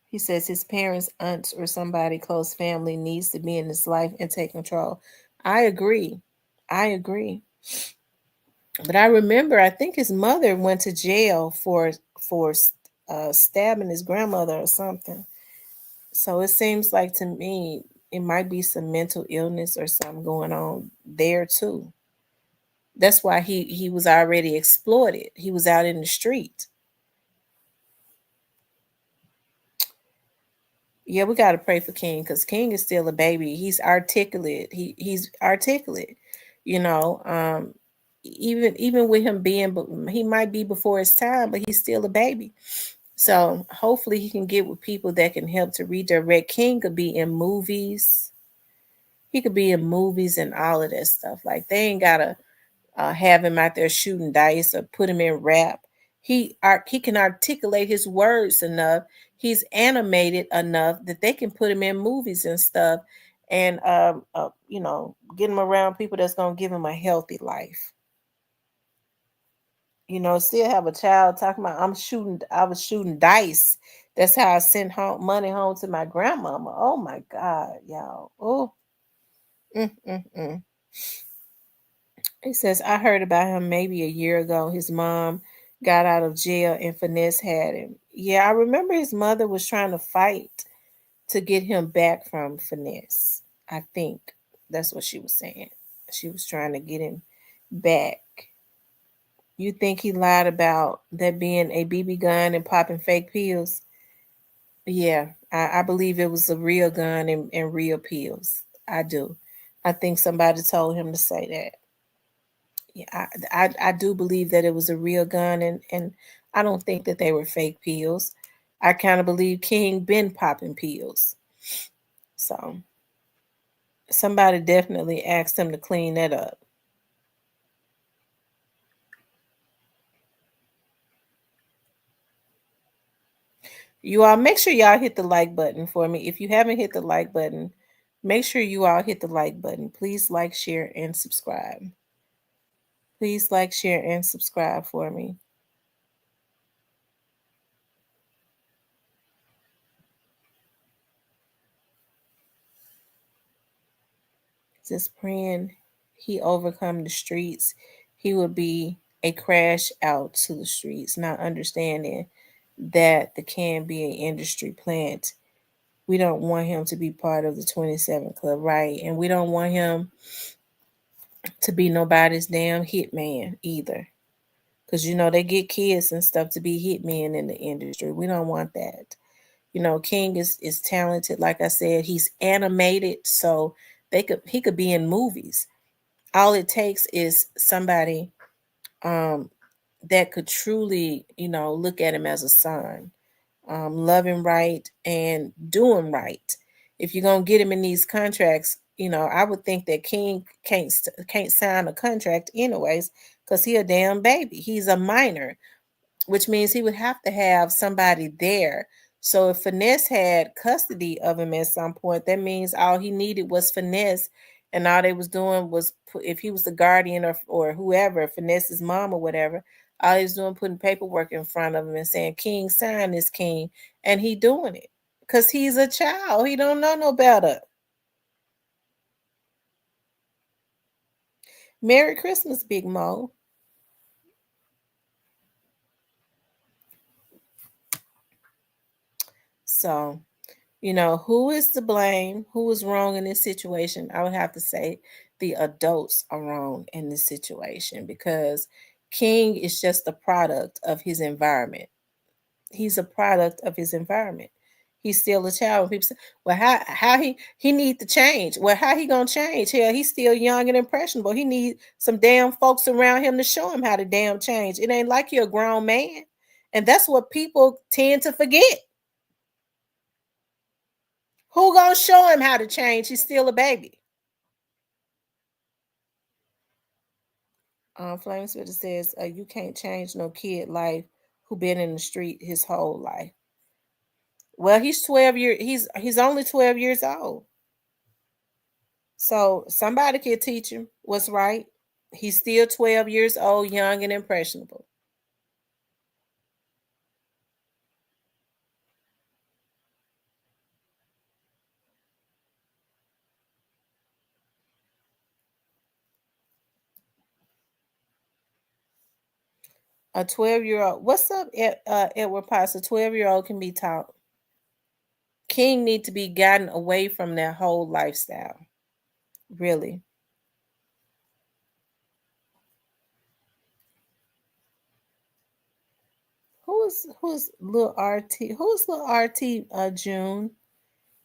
He says his parents, aunts, or somebody close family needs to be in his life and take control. I agree. I agree. But I remember, I think his mother went to jail for stabbing his grandmother or something. So it seems like to me it might be some mental illness or something going on there too. That's why he was already exploited. He was out in the street. Yeah, we got to pray for King, because King is still a baby. He's articulate. He's articulate. You know, even with him being, he might be before his time, but he's still a baby. So hopefully he can get with people that can help to redirect. King could be in movies. He could be in movies and all of that stuff. Like, they ain't gotta have him out there shooting dice or put him in rap. He can articulate his words enough. He's animated enough that they can put him in movies and stuff, and get him around people that's gonna give him a healthy life. Still have a child talking about I was shooting dice. That's how I sent money home to my grandmama. Oh my God, y'all. Oh, mm, mm, mm. It says, I heard about him maybe a year ago. His mom got out of jail and Finesse had him. Yeah, I remember his mother was trying to fight to get him back from Finesse. I think that's what she was saying. She was trying to get him back. You think he lied about that being a BB gun and popping fake pills? Yeah, I believe it was a real gun and real pills. I do. I think somebody told him to say that. Yeah, I do believe that it was a real gun, and I don't think that they were fake pills. I kind of believe King been popping pills. So somebody definitely asked him to clean that up. You all make sure y'all hit the like button for me. If you haven't hit the like button, make sure you all hit the like button. Please like, share, and subscribe. Please like, share, and subscribe for me. Just praying he overcome the streets. He would be a crash out to the streets, not understanding that the can be an industry plant. We don't want him to be part of the 27 Club, right? And we don't want him to be nobody's damn hitman either. Because, they get kids and stuff to be hitmen in the industry. We don't want that. King is talented. Like I said, he's animated, so he could be in movies. All it takes is somebody that could truly, look at him as a son, loving right and doing right. If you're gonna get him in these contracts, I would think that King can't sign a contract anyways, because he a damn baby. He's a minor, which means he would have to have somebody there. So if Finesse had custody of him at some point, that means all he needed was Finesse, and all they was doing was if he was the guardian or whoever, Finesse's mom or whatever, all he was doing putting paperwork in front of him and saying, "King, sign this, King," and he doing it because he's a child. He don't know no better. Merry Christmas, Big Mo. So, who is to blame? Who is wrong in this situation? I would have to say the adults are wrong in this situation because King is just a product of his environment. He's a product of his environment. He's still a child. When people say, "Well, how he need to change?" Well, how he gonna change? Hell, he's still young and impressionable. He needs some damn folks around him to show him how to damn change. It ain't like you're a grown man, and that's what people tend to forget. Who gonna show him how to change? He's still a baby. Flamespitter says, "You can't change no kid life who been in the street his whole life." Well, he's 12 years. He's only 12 years old. So somebody can teach him what's right. He's still 12 years old, young and impressionable. A 12-year-old. What's up, Edward Potts? A 12-year-old can be taught. King need to be gotten away from that whole lifestyle. Really. Who's little RT? Who's little RT? June.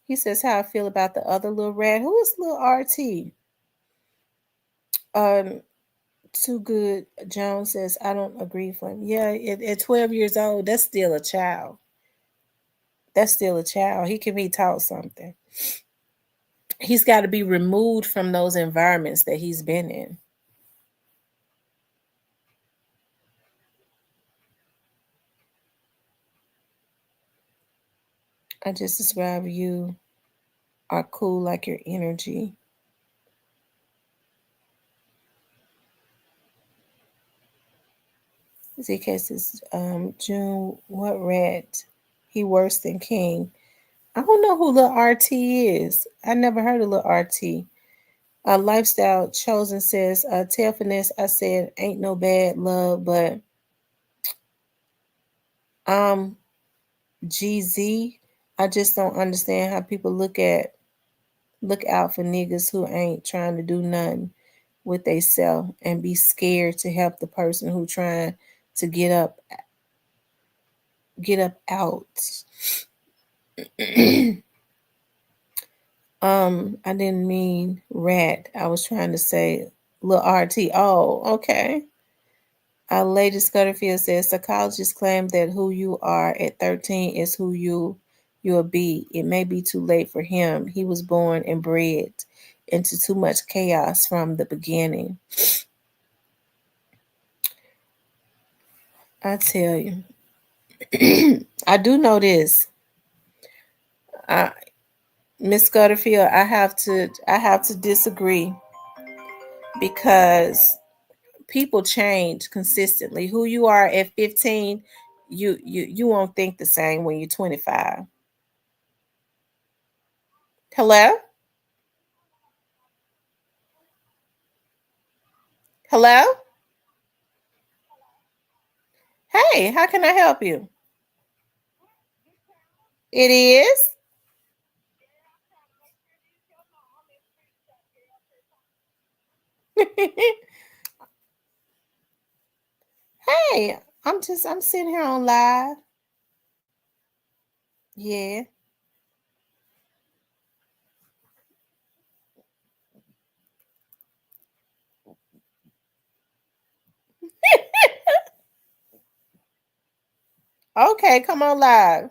He says how I feel about the other little rat. Who is little RT? Too good. Jones says I don't agree with him. Yeah, at 12 years old, that's still a child. That's still a child. He can be taught something. He's got to be removed from those environments that he's been in. I just describe you are cool like your energy. ZK says, June, what rat? He worse than King. I don't know who little RT is. I never heard of little RT. Lifestyle Chosen says, tell Finesse I said ain't no bad love, but GZ, I just don't understand how people look out for niggas who ain't trying to do nothing with they self and be scared to help the person who trying to get up out. I didn't mean rat. I was trying to say little RT. Oh, okay. Lady Scudderfield says psychologists claim that who you are at 13 is who you'll be. It may be too late for him. He was born and bred into too much chaos from the beginning. I tell you. I do know this. Miss Scudderfield, I have to disagree because people change consistently. Who you are at 15, you won't think the same when you're 25. Hello? Hello? Hey, how can I help you? It is? Hey, I'm sitting here on live. Yeah. Okay, come on live.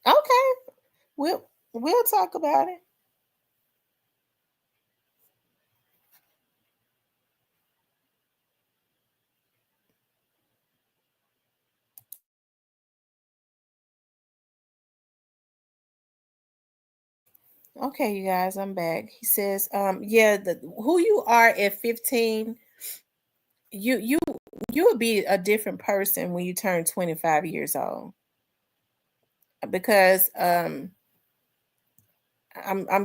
Okay. We'll talk about it. Okay, you guys, I'm back. He says, yeah, who you are at 15, you will be a different person when you turn 25 years old. Because I'm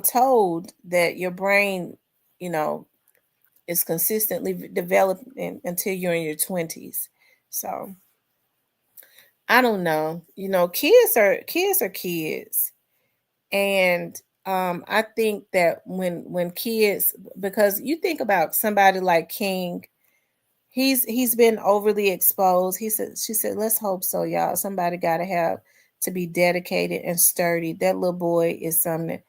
told that your brain, is consistently developing until you're in your 20s. So I don't know. Kids are kids. And I think that when kids, because you think about somebody like King, he's been overly exposed. She said, let's hope so, y'all. Somebody gotta have to be dedicated and sturdy. That little boy is something.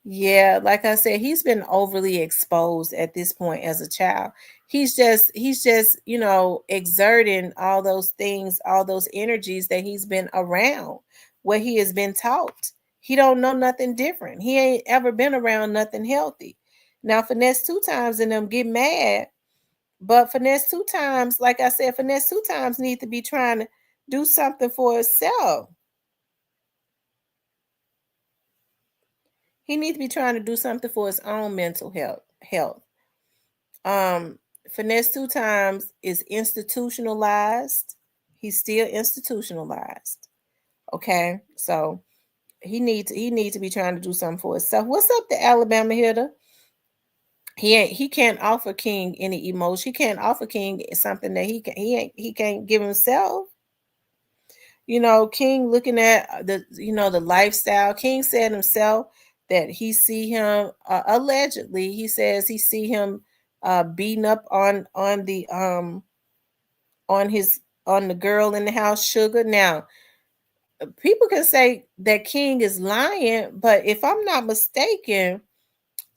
Yeah, like I said, he's been overly exposed at this point as a child. He's just, exerting all those things, all those energies that he's been around, what he has been taught. He don't know nothing different. He ain't ever been around nothing healthy. Now, Finesse two times and them get mad, but Finesse two times, like I said, Finesse two times need to be trying to do something for himself. He needs to be trying to do something for his own mental health. Finesse two times is institutionalized. He's still institutionalized. Okay, so he needs to be trying to do something for himself. What's up, the Alabama hitter? He can't offer King any emotion. He can't offer King something that he can't give himself. King looking at the lifestyle. King said himself that he see him allegedly. He says he see him beating up on the girl in the house, Sugar. Now, people can say that King is lying, but if I'm not mistaken,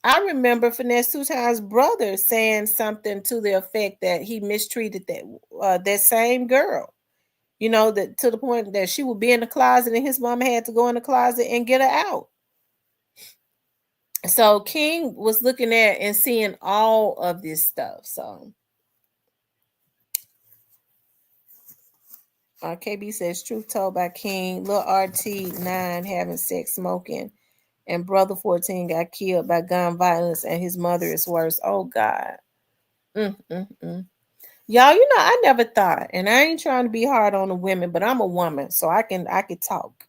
I remember Finesse two times brother saying something to the effect that he mistreated that same girl. That to the point that she would be in the closet and his mom had to go in the closet and get her out. So King was looking at and seeing all of this stuff. So KB says, truth told by King, Lil RT 9 having sex, smoking, and brother 14 got killed by gun violence, and his mother is worse. Oh God. Y'all, I never thought, and I ain't trying to be hard on the women, but I'm a woman, so I can talk.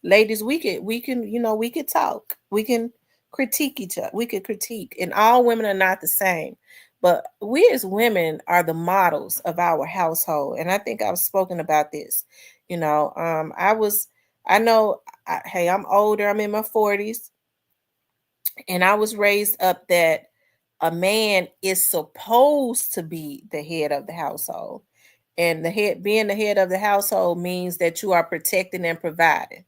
Ladies, we could talk. We can critique each other. We could critique, and all women are not the same. But we as women are the models of our household. And I think I've spoken about this. You know, hey, I'm older, I'm in my 40s, and I was raised up that a man is supposed to be the head of the household. And being the head of the household means that you are protecting and providing.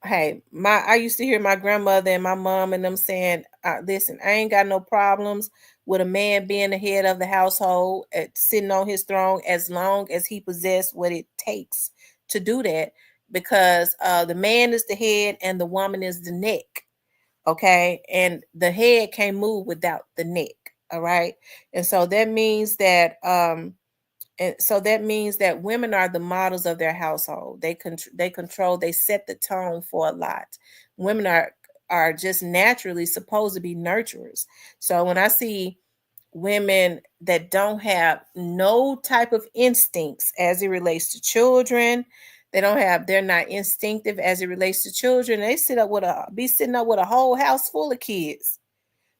Hey, I used to hear my grandmother and my mom and them saying, listen, I ain't got no problems with a man being the head of the household, sitting on his throne, as long as he possesses what it takes to do that, because the man is the head and the woman is the neck. Okay, and the head can't move without the neck. All right, and so that means that women are the models of their household. They control, they set the tone for a lot. Women are just naturally supposed to be nurturers. So when I see women that don't have no type of instincts as it relates to children, they're not instinctive as it relates to children. They sitting up with a whole house full of kids.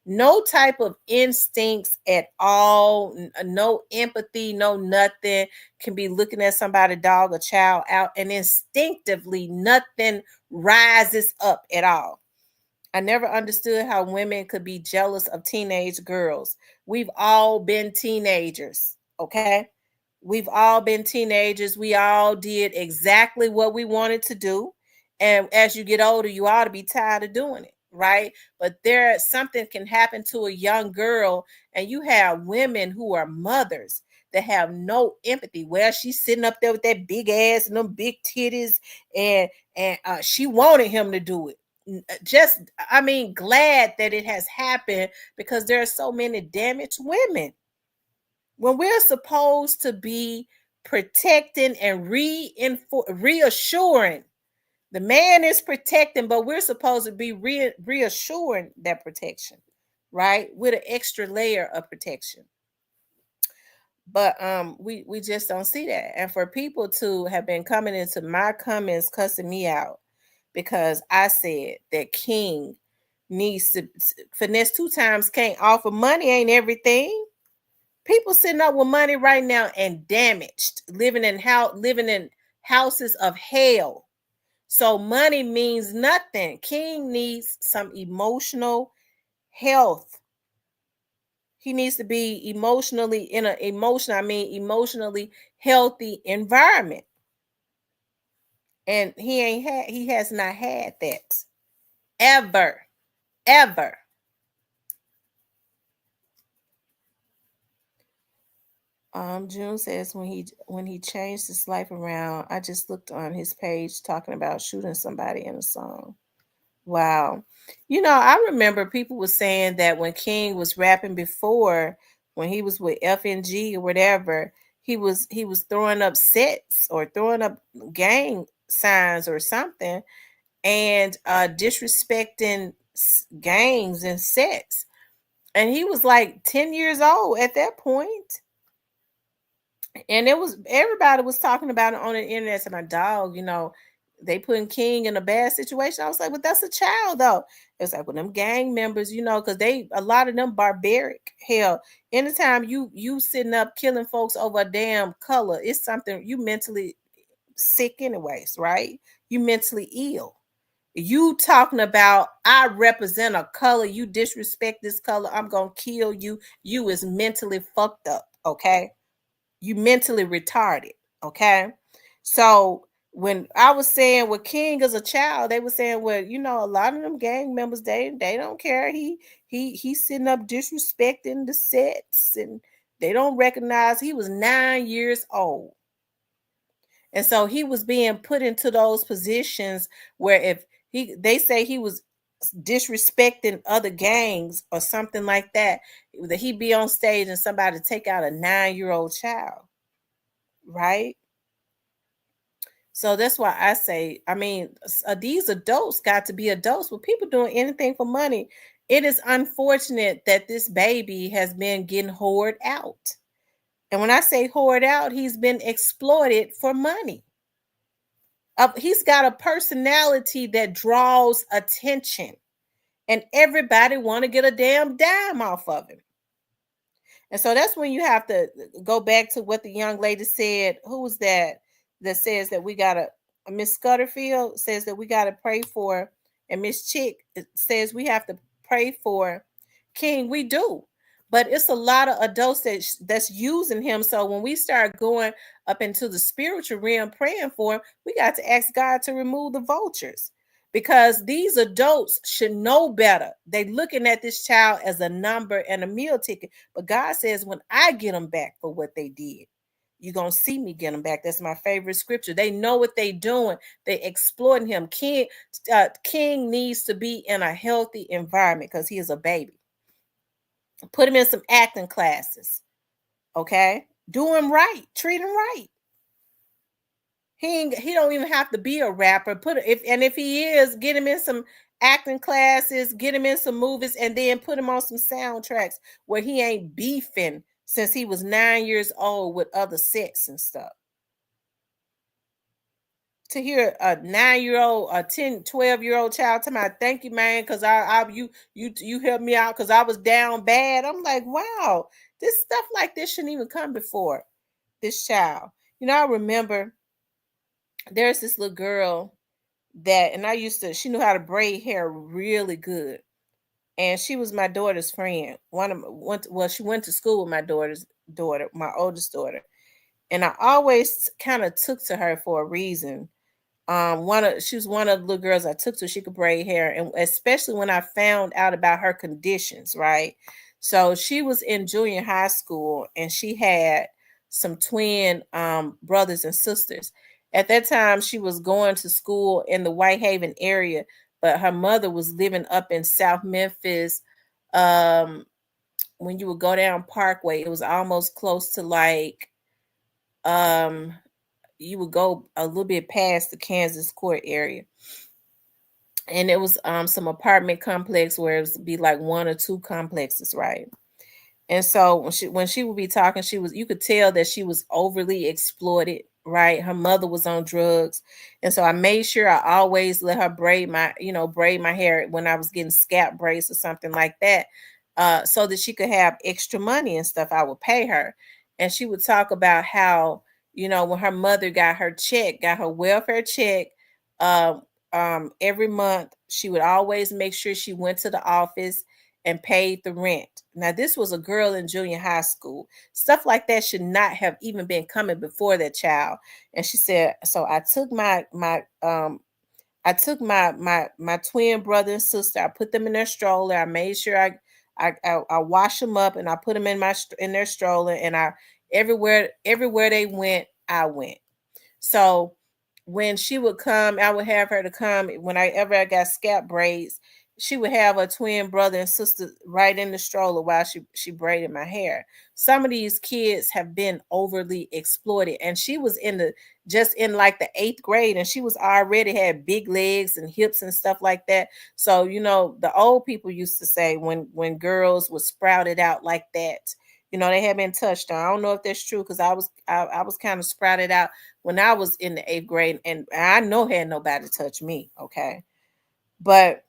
No type of instincts at all, no empathy, no nothing. Can be looking at somebody, dog or child out, and instinctively nothing rises up at all. I never understood how women could be jealous of teenage girls. We've all been teenagers, okay? We've all been teenagers. We all did exactly what we wanted to do. And as you get older, you ought to be tired of doing it, right? But something can happen to a young girl, and you have women who are mothers that have no empathy. Well, she's sitting up there with that big ass and them big titties, and she wanted him to do it. Glad that it has happened, because there are so many damaged women. When we're supposed to be protecting and reassuring, the man is protecting, but we're supposed to be reassuring that protection, right? With an extra layer of protection. But we just don't see that. And for people to have been coming into my comments cussing me out because I said that King needs to finesse 2 times, can't offer money, ain't everything. People sitting up with money right now and damaged, living in houses of hell. So money means nothing. King needs some emotional health. He needs to be emotionally healthy environment. And he has not had that ever. June says when he changed his life around, I just looked on his page talking about shooting somebody in a song. Wow. You know, I remember people were saying that when King was rapping before, when he was with FNG or whatever, he was throwing up sets or throwing up gang signs or something, and disrespecting gangs and sets. And he was like 10 years old at that point. And everybody was talking about it on the internet. So my dog, you know, they putting King in a bad situation. I was like, but that's a child though. It's like, well, them gang members, you know, because a lot of them barbaric. Hell, anytime you sitting up killing folks over a damn color, it's something you mentally sick anyways, right? You mentally ill. You talking about, I represent a color, you disrespect this color, I'm gonna kill you. You is mentally fucked up, okay? You mentally retarded, okay? So when I was saying with King as a child, they were saying, well, you know, a lot of them gang members, they don't care. He's sitting up disrespecting the sets, and they don't recognize he was 9 years old. And so he was being put into those positions where if they say he was disrespecting other gangs or something like that he'd be on stage and somebody take out a 9-year-old child, right? So that's why I say, I mean, these adults got to be adults. With people doing anything for money, it is unfortunate that this baby has been getting hoarded out. And when I say hoarded out, he's been exploited for money. He's got a personality that draws attention, and everybody want to get a damn dime off of him. And so that's when you have to go back to what the young lady said. Who was that says that we gotta, Miss Scudderfield says that we gotta pray for, and Miss Chick says we have to pray for King. We do. But it's a lot of adults that's using him. So when we start going up into the spiritual realm praying for him, we got to ask God to remove the vultures, because these adults should know better. They looking at this child as a number and a meal ticket. But God says, when I get them back for what they did, you're going to see me get them back. That's my favorite scripture. They know what they doing. They exploiting him. King needs to be in a healthy environment because he is a baby. Put him in some acting classes. Okay? Do him right. Treat him right. He don't even have to be a rapper. If he is, get him in some acting classes, get him in some movies, and then put him on some soundtracks where he ain't beefing since he was 9 years old with other sets and stuff. To hear a 9-year-old, a 10, 12-year-old child tell me, thank you, man, because you helped me out because I was down bad. I'm like, wow, this stuff like this shouldn't even come before this child. I remember there's this little girl that, and she knew how to braid hair really good. And she was my daughter's friend. She went to school with my daughter's daughter, my oldest daughter. And I always kind of took to her for a reason. She was one of the little girls I took to. She could braid hair, and especially when I found out about her conditions, right? So she was in junior high school, and she had some twin brothers and sisters. At that time, she was going to school in the Whitehaven area, but her mother was living up in South Memphis. When you would go down Parkway, it was almost close to like you would go a little bit past the Kansas Court area. And it was some apartment complex where it would be like one or two complexes, right? And so when she would be talking, you could tell that she was overly exploited, right? Her mother was on drugs. And so I made sure I always let her braid my hair when I was getting scalp braids or something like that, so that she could have extra money and stuff. I would pay her. And she would talk about how, when her mother got her welfare check, every month, she would always make sure she went to the office and paid the rent. Now, this was a girl in junior high school. Stuff like that should not have even been coming before that child. And she said, so I took my twin brother and sister. I put them in their stroller. I made sure I wash them up, and I put them in their stroller. And everywhere they went, I went. So when she would come, I would have her to come. Whenever I got scalp braids, she would have a twin brother and sister right in the stroller while she braided my hair. Some of these kids have been overly exploited, and she was just in like the 8th grade, and she was already had big legs and hips and stuff like that. So, the old people used to say when girls were sprouted out like that, they had been touched on. I don't know if that's true, because I was kind of sprouted out when I was in the 8th grade, and I had nobody touch me. Okay. But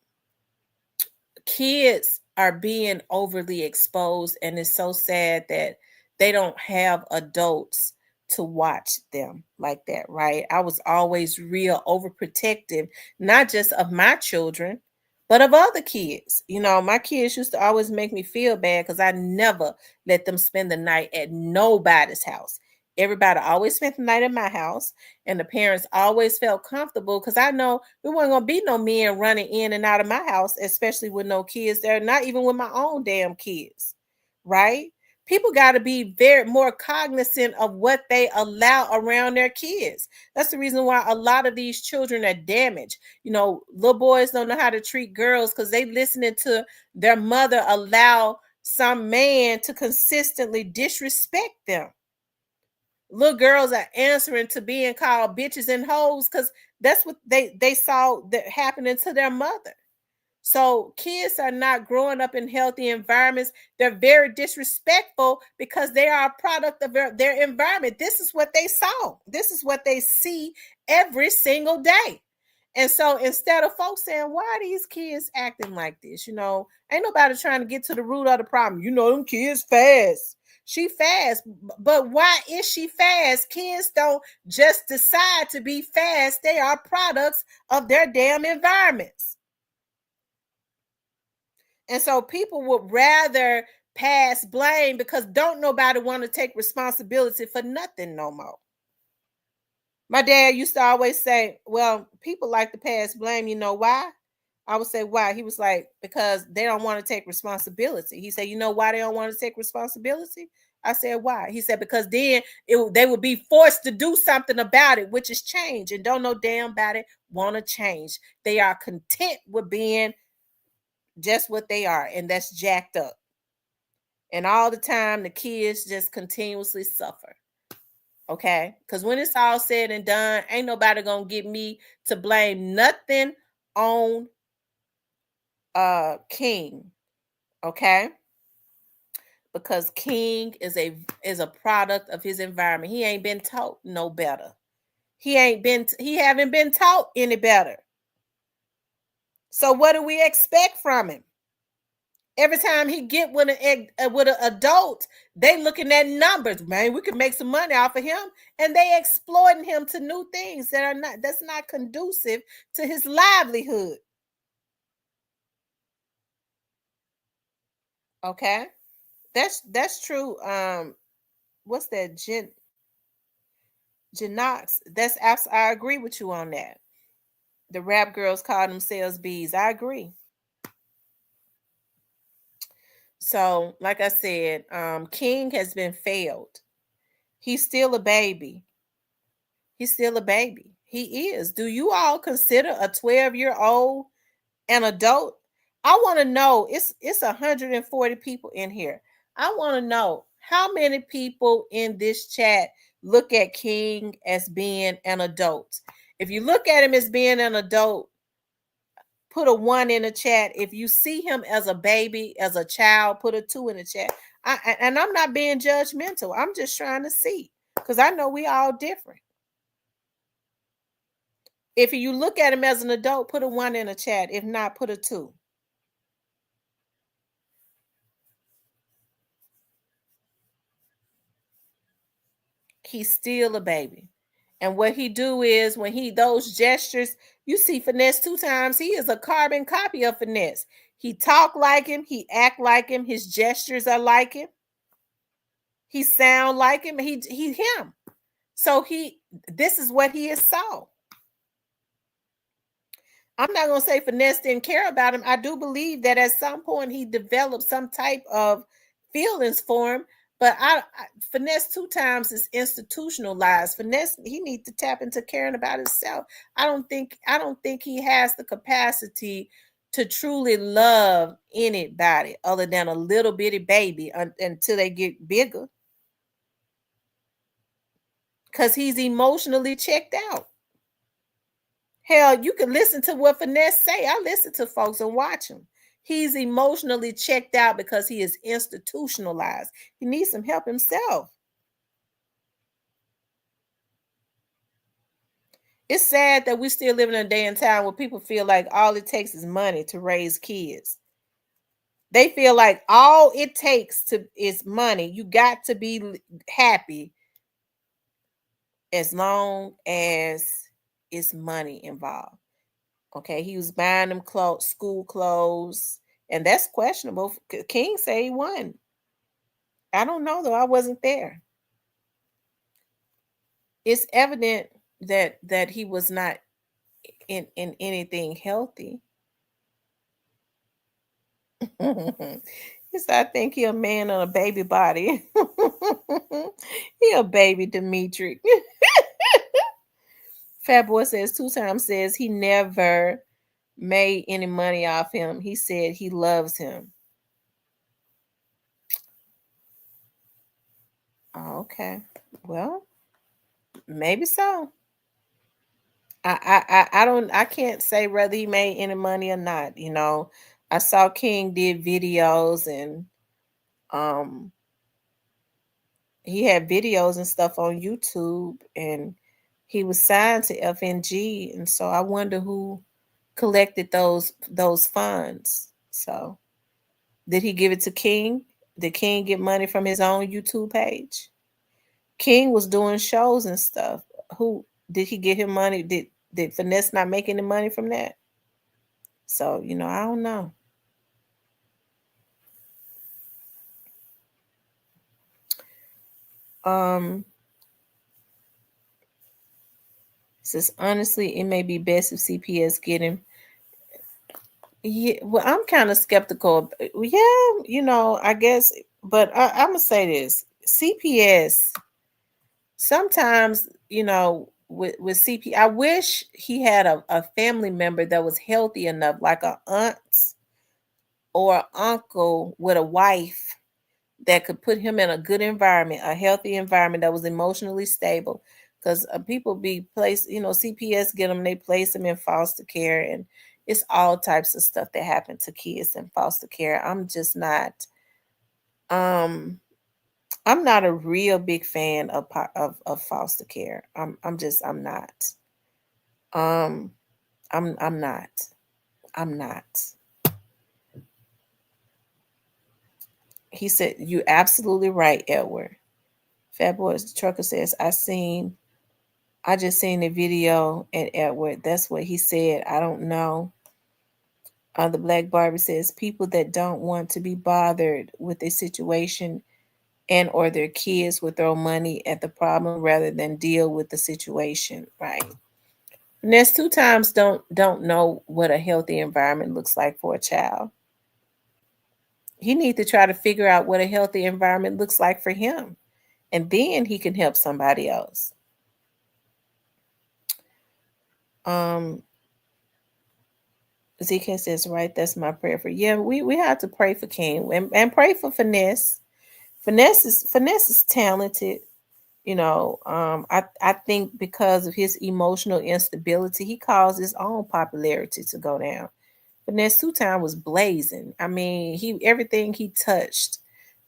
kids are being overly exposed, and it's so sad that they don't have adults to watch them like that, right? I was always real overprotective, not just of my children, but of other kids. My kids used to always make me feel bad because I never let them spend the night at nobody's house. Everybody always spent the night at my house, and the parents always felt comfortable because I know there wasn't going to be no men running in and out of my house, especially with no kids there, not even with my own damn kids, right? People got to be more cognizant of what they allow around their kids. That's the reason why a lot of these children are damaged. Little boys don't know how to treat girls because they listening to their mother allow some man to consistently disrespect them. Little girls are answering to being called bitches and hoes because that's what they saw that happening to their mother. So kids are not growing up in healthy environments. They're very disrespectful because they are a product of their environment. This is what they saw. This is what they see every single day. And so instead of folks saying, why are these kids acting like this? Ain't nobody trying to get to the root of the problem. Them kids fast. She fast. But why is she fast? Kids don't just decide to be fast. They are products of their damn environments. And so people would rather pass blame because don't nobody want to take responsibility for nothing no more. My dad used to always say, well, people like to pass blame. You know why? I would say, why? He was like, because they don't want to take responsibility. He said, you know why they don't want to take responsibility? I said, why? He said, because then they would be forced to do something about it, which is change, and don't know damn about it, want to change. They are content with being just what they are, and that's jacked up. And all the time, the kids just continuously suffer. Okay? Because when it's all said and done, ain't nobody gonna get me to blame nothing on King. Okay? Because King is a product of his environment. He ain't been taught no better. He haven't been taught any better. So what do we expect from him? Every time he get with an adult, they looking at numbers. Man, we can make some money off of him, and they exploiting him to new things that's not conducive to his livelihood. Okay, that's true. What's that? Genox. I agree with you on that. The rap girls call themselves bees. I agree. So, like I said, King has been failed. He's still a baby. He's still a baby. He is. Do you all consider a 12-year-old an adult? I want to know. It's 140 people in here. I want to know how many people in this chat look at King as being an adult. If you look at him as being an adult, put a 1 in the chat. If you see him as a baby, as a child, put a 2 in the chat. And I'm not being judgmental. I'm just trying to see, because I know we all different. If you look at him as an adult, put a 1 in the chat. If not, put a 2. He's still a baby. And what he do is, when those gestures, you see Finesse 2 Times, he is a carbon copy of Finesse. He talk like him, he act like him, his gestures are like him. He sound like him, he him. So this is what he is saw. I'm not going to say Finesse didn't care about him. I do believe that at some point he developed some type of feelings for him. But Finesse 2 Times is institutionalized. Finesse, he needs to tap into caring about himself. I don't think he has the capacity to truly love anybody other than a little bitty baby until they get bigger. Because he's emotionally checked out. Hell, you can listen to what Finesse say. I listen to folks and watch him. He's emotionally checked out because he is institutionalized. He needs some help himself. It's sad that we still live in a day and time where people feel like all it takes is money to raise kids. They feel like all it takes is money. You got to be happy as long as it's money involved. Okay, he was buying them school clothes, and that's questionable. King say he won. I don't know though. I wasn't there. It's evident that he was not in anything healthy. Yes, I think he a man on a baby body. He a baby, Dimitri. Fat Boy says 2 Times says he never made any money off him. He said he loves him. Oh, okay. Well, maybe so. I can't say whether he made any money or not. You know, I saw King did videos, and he had videos and stuff on YouTube, and he was signed to FNG, and so I wonder who collected those funds. So did he give it to King? Did King get money from his own YouTube page? King was doing shows and stuff. Who did he get him money? Did Finesse not make any money from that? So, I don't know. Says honestly, it may be best if CPS get him. Yeah, well, I'm kind of skeptical. Yeah, I guess, but I'm gonna say this: CPS sometimes, with CP, I wish he had a family member that was healthy enough, like a aunt or an uncle with a wife that could put him in a good environment, a healthy environment that was emotionally stable. Because people be placed, CPS get them, they place them in foster care, and it's all types of stuff that happen to kids in foster care. I'm not a real big fan of foster care. I'm not. Um, I'm not. I'm not. He said, "You're absolutely right, Edward." Fat Boys Trucker says, I just seen the video at Edward. That's what he said. I don't know. The Black Barbie says, people that don't want to be bothered with a situation and or their kids will throw money at the problem rather than deal with the situation. Right. And there's 2 times don't know what a healthy environment looks like for a child. He needs to try to figure out what a healthy environment looks like for him. And then he can help somebody else. ZK says, right, that's my prayer for. Yeah, we have to pray for King and pray for Finesse. Finesse is talented. I think because of his emotional instability, he caused his own popularity to go down. Finesse 2 Time was blazing. I mean, everything he touched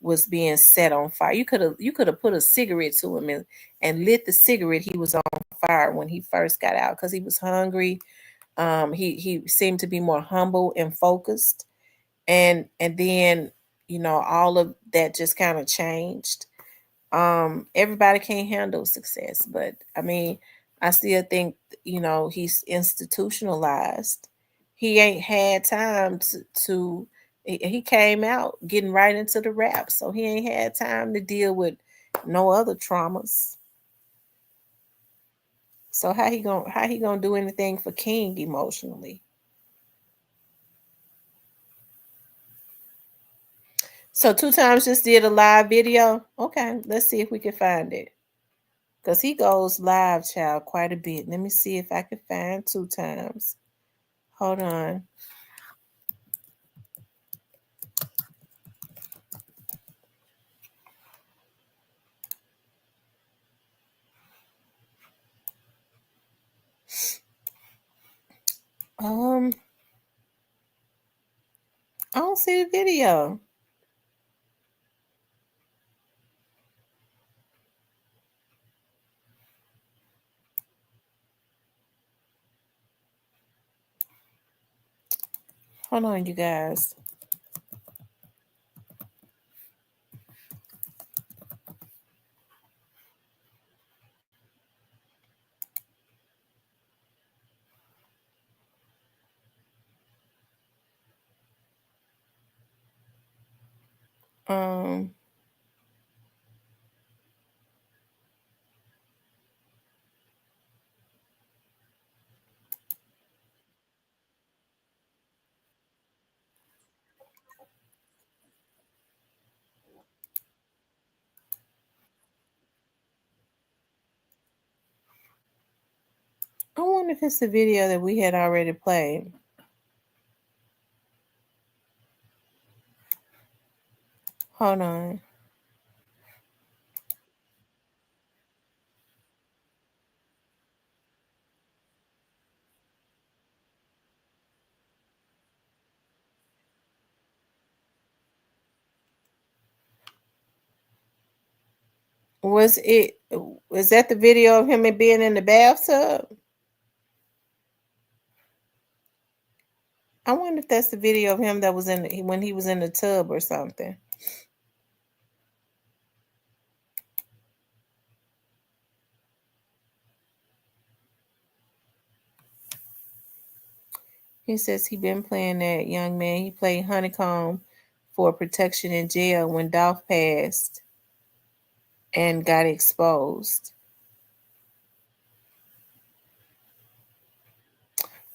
was being set on fire. You could have put a cigarette to him and lit the cigarette. He was on fire when he first got out because he was hungry. He seemed to be more humble and focused, and then all of that just kind of changed. Everybody can't handle success, but I mean, I still think he's institutionalized. He ain't had time to he came out getting right into the rap, so he ain't had time to deal with no other traumas. So how he gonna do anything for King emotionally? So 2 Times just did a live video. Okay, let's see if we can find it. Because he goes live, child, quite a bit. Let me see if I can find 2 Times. Hold on. I don't see the video. Hold on, you guys. I wonder if it's the video that we had already played. Hold on. Was that the video of him being in the bathtub? I wonder if that's the video of him that was when he was in the tub or something. He says he been playing that young man. He played Honeycomb for protection in jail when Dolph passed and got exposed.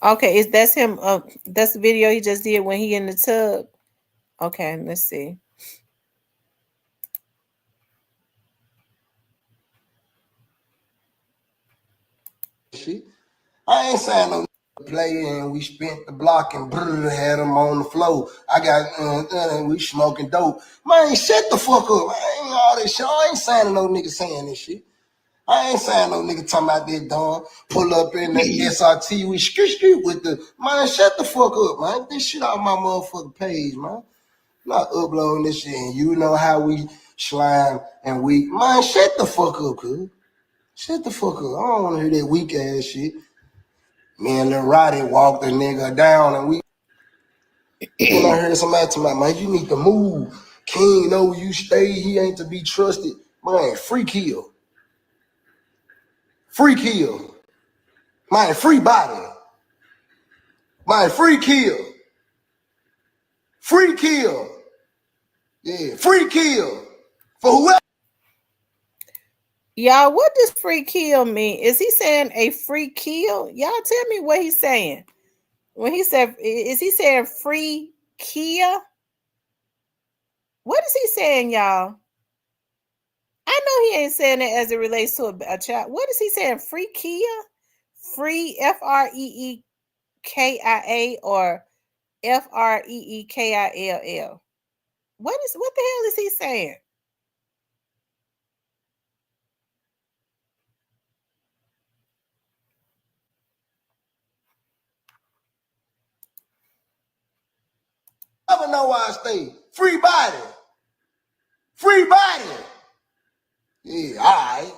Okay, that's him. That's the video he just did when he in the tub. Okay, let's see. I ain't saying no play, and we spent the block and had them on the floor. I got we smoking dope. Man, shut the fuck up. I ain't all this shit. I ain't saying no nigga saying this shit. I ain't saying no nigga talking about this dog. Pull up in the SRT, we skit with the man. Shut the fuck up, man. This shit off my motherfucking page, man. Not uploading this shit, and you know how we slime and weak. Man, shut the fuck up, cuz. Shut the fuck up. I don't want to hear that weak ass shit. Me and Lil Roddy walked the nigga down, and when I heard somebody tell me, man, you need to move. King know you stay, he ain't to be trusted. Man, free kill. Free kill. Man, free body. Man, free kill. Free kill. Yeah, free kill. For whoever. Y'all, what does free kill mean? Is he saying a free kill? Y'all tell me what he's saying. When he said, is he saying free kill? What is he saying, y'all? I know he ain't saying it as it relates to a child. What is he saying? Free Kia? Free FREEKIA or FREEKILL? What the hell is he saying? I never know why I stay. Free body. Free body. Yeah, all right.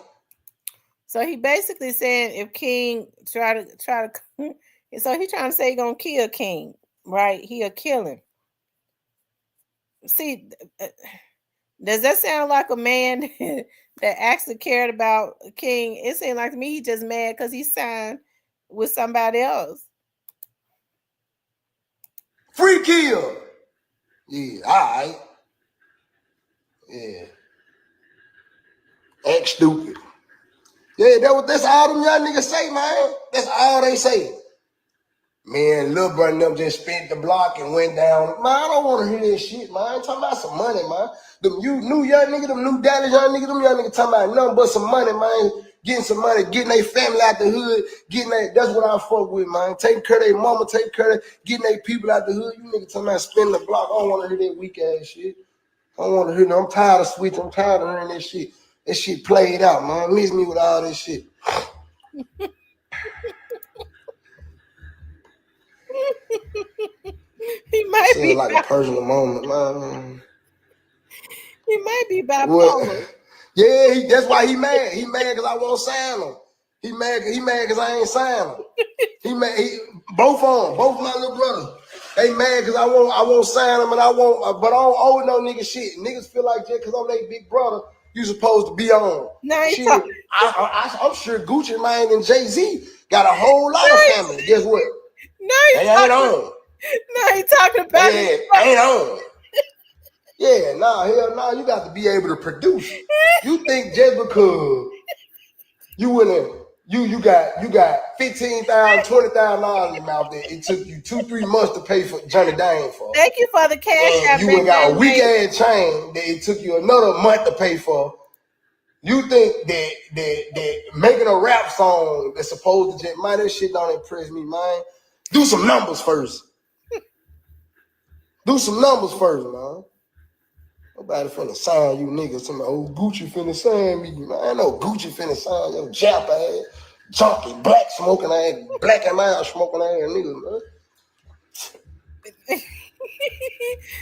So he basically saying if King try to so he trying to say he gonna kill King, right? He'll kill him. See, does that sound like a man that actually cared about King? It seemed like to me he just mad because he signed with somebody else. Free kill. Yeah, all right. Yeah. Act stupid. Yeah, that's all them young niggas say, man. That's all they say. Man, Lil Bro and them just spent the block and went down. Man, I don't want to hear this shit, man. I'm talking about some money, man. Them new young niggas, them new Dallas young niggas, them young niggas talking about nothing but some money, man. Getting some money, getting their family out the hood, that's what I fuck with, man. Taking care of their mama, taking care of getting their people out the hood. You niggas talking about spending the block. I don't want to hear that weak ass shit. I don't want to hear no. I'm tired of switching. I'm tired of hearing that shit. That shit played out, man. Miss me with all this shit. He might be like a personal moment, man. He might be bipolar. Yeah, that's why he mad. He mad because I won't sign him. He mad because I ain't sign him. Both of them, both my little brother. They mad because I won't sign them, and but I don't owe no nigga shit. Niggas feel like just because I'm their big brother, you supposed to be on. Shit, I'm sure Gucci Mane and Jay-Z got a whole lot of family. Guess what? They ain't on. No, he talking about it. Ain't on. Yeah, hell no, you got to be able to produce. You think just because you got $15,000, $20,000 in your mouth that it took you 2-3 months to pay for Johnny Dane for. Thank you for the cash app. You got a weak ass chain that it took you another month to pay for. You think that making a rap song that's supposed to just, man, that shit don't impress me, man. Do some numbers first. Do some numbers first, man. Nobody finna sign you niggas. Some old Gucci finna sign me. Man, I know Gucci finna sign your jap ass, junkie, black smoking ass, black and mild smoking ass niggas, man.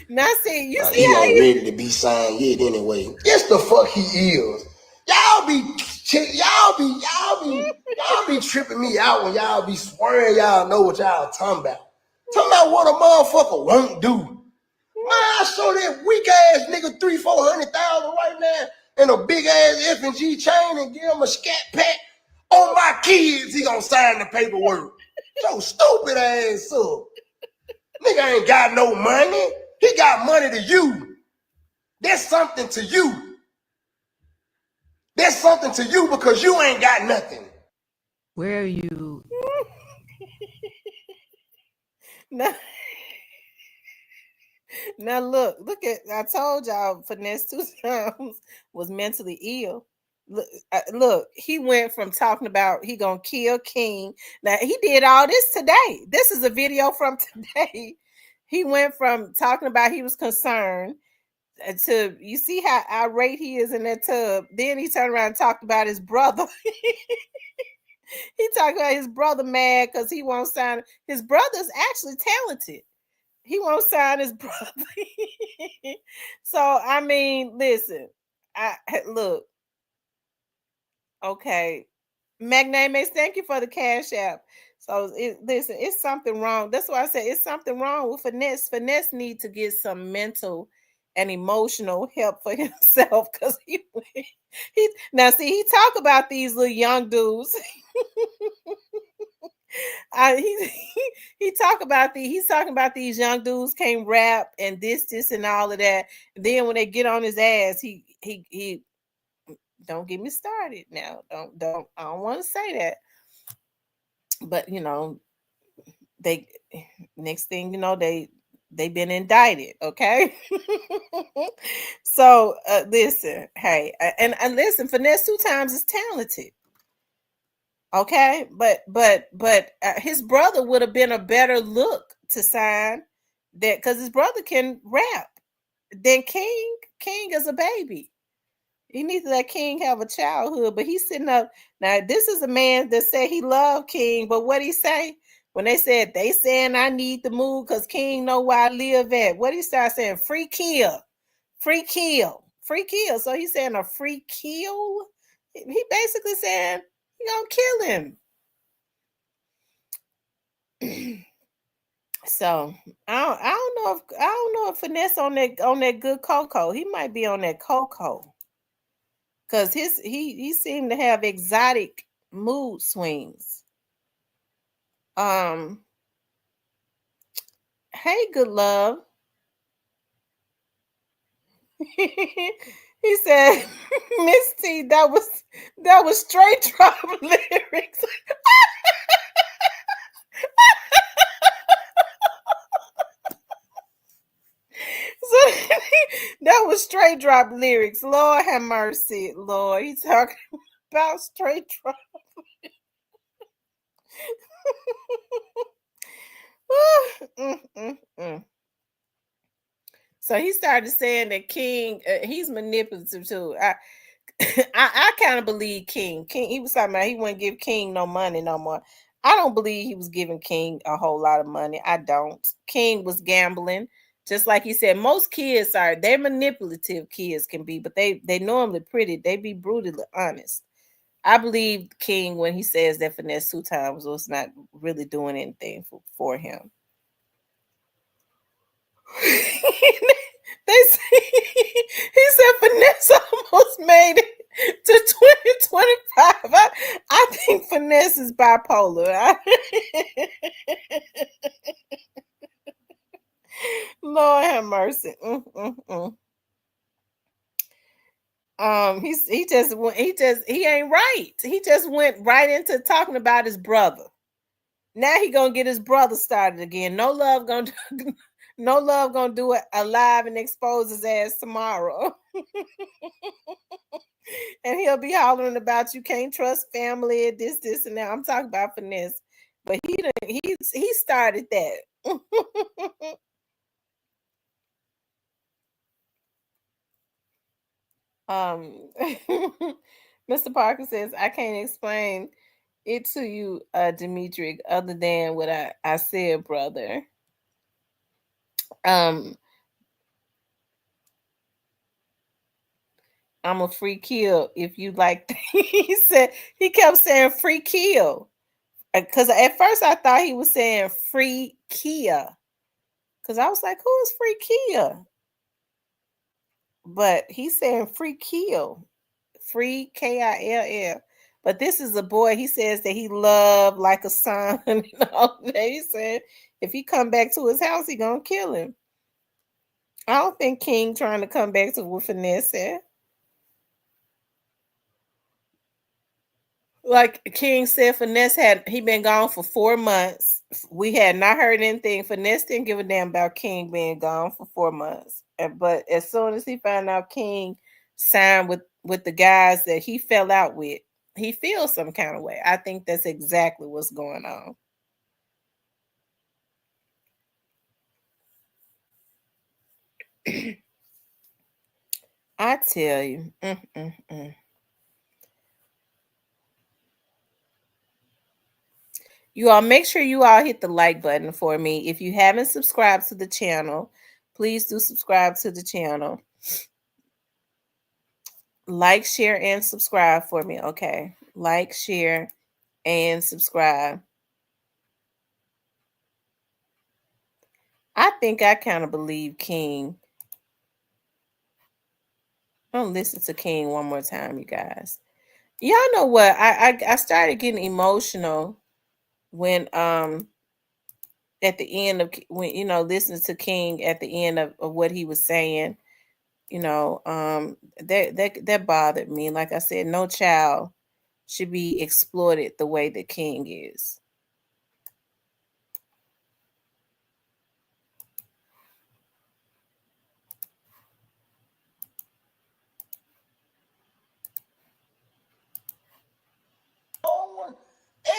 Now see, you see he how ain't ready to be signed yet anyway. Yes, the fuck he is. Y'all be tripping me out when y'all be swearing y'all know what y'all talking about. Talking about what a motherfucker won't do. Man, I show that weak ass nigga $300,000-$400,000 right now in a big ass F&G chain and give him a scat pack. On my kids, he gonna sign the paperwork. So stupid ass up. Nigga ain't got no money. He got money to you. There's something to you. There's something to you because you ain't got nothing. Where are you? Now look at, I told y'all Finesse 2 Times was mentally ill. Look, he went from talking about he gonna kill King. Now he did all this today. This is a video from today. He went from talking about he was concerned to, you see how irate he is in that tub. Then he turned around and talked about his brother. He talked about his brother mad because he won't sign. His brother's actually talented. He won't sign his brother. So I mean, listen, look. Okay, Magnames, thank you for the cash app. So listen, it's something wrong. That's why I said it's something wrong with Finesse. Finesse needs to get some mental and emotional help for himself because he now see he talk about these little young dudes. He's talking about these young dudes can't rap and this and all of that. And then when they get on his ass, he don't get me started now. Don't I don't want to say that. But you know, they next thing you know, they've been indicted, okay? So listen, hey, and listen, Finesse 2 Times is talented. Okay, but his brother would have been a better look to sign that because his brother can rap than King. King is a baby. He needs to let King have a childhood, but he's sitting up. Now, this is a man that said he loved King, but what he say? When they said, they saying I need to move because King know where I live at. What he start saying? Free kill. Free kill. Free kill. So he's saying a free kill? He basically saying, you gonna kill him. So I don't know if Finesse on that good cocoa. He might be on that cocoa. Because he seemed to have exotic mood swings. Hey, good love. He said, Miss T, that was straight drop lyrics. So that was straight drop lyrics. Lord have mercy, Lord. He's talking about straight drop. So he started saying that King, he's manipulative too. I kind of believe King. He was talking about he wouldn't give King no money no more. I don't believe he was giving King a whole lot of money. I don't. King was gambling. Just like he said, most kids they're manipulative, kids can be, but they normally pretty. They be brutally honest. I believe King when he says that Finesse 2 Times was not really doing anything for him. They say, he said Finesse almost made it to 2025. I think Finesse is bipolar. Lord have mercy. He ain't right. He just went right into talking about his brother. Now he gonna get his brother started again. No love gonna do it alive and expose his ass tomorrow. And he'll be hollering about you can't trust family, this and that. I'm talking about Finesse, but he started that. Mr. Parker says, I can't explain it to you, Dimitri, other than what I said, brother. I'm a free kill if you like. He kept saying free kill. Because at first I thought he was saying free Kia. Because I was like, who is free Kia? But he's saying free kill. Free Kill. But this is a boy he says that he loved like a son. He said If he come back to his house, he gonna kill him. I don't think King trying to come back to what Finesse said. Like King said, Finesse he been gone for 4 months. We had not heard anything. Finesse didn't give a damn about King being gone for 4 months. But as soon as he found out King signed with the guys that he fell out with, he feels some kind of way. I think that's exactly what's going on. I tell you. You all make sure you all hit the like button for me. If you haven't subscribed to the channel, please do subscribe to the channel. Like, share, and subscribe for me. Okay. Like, share, and subscribe. I think I kind of believe King. I'll listen to King one more time, you guys. Y'all know what? I started getting emotional when at the end of when listening to King at the end of what he was saying. That bothered me. Like I said, no child should be exploited the way that King is.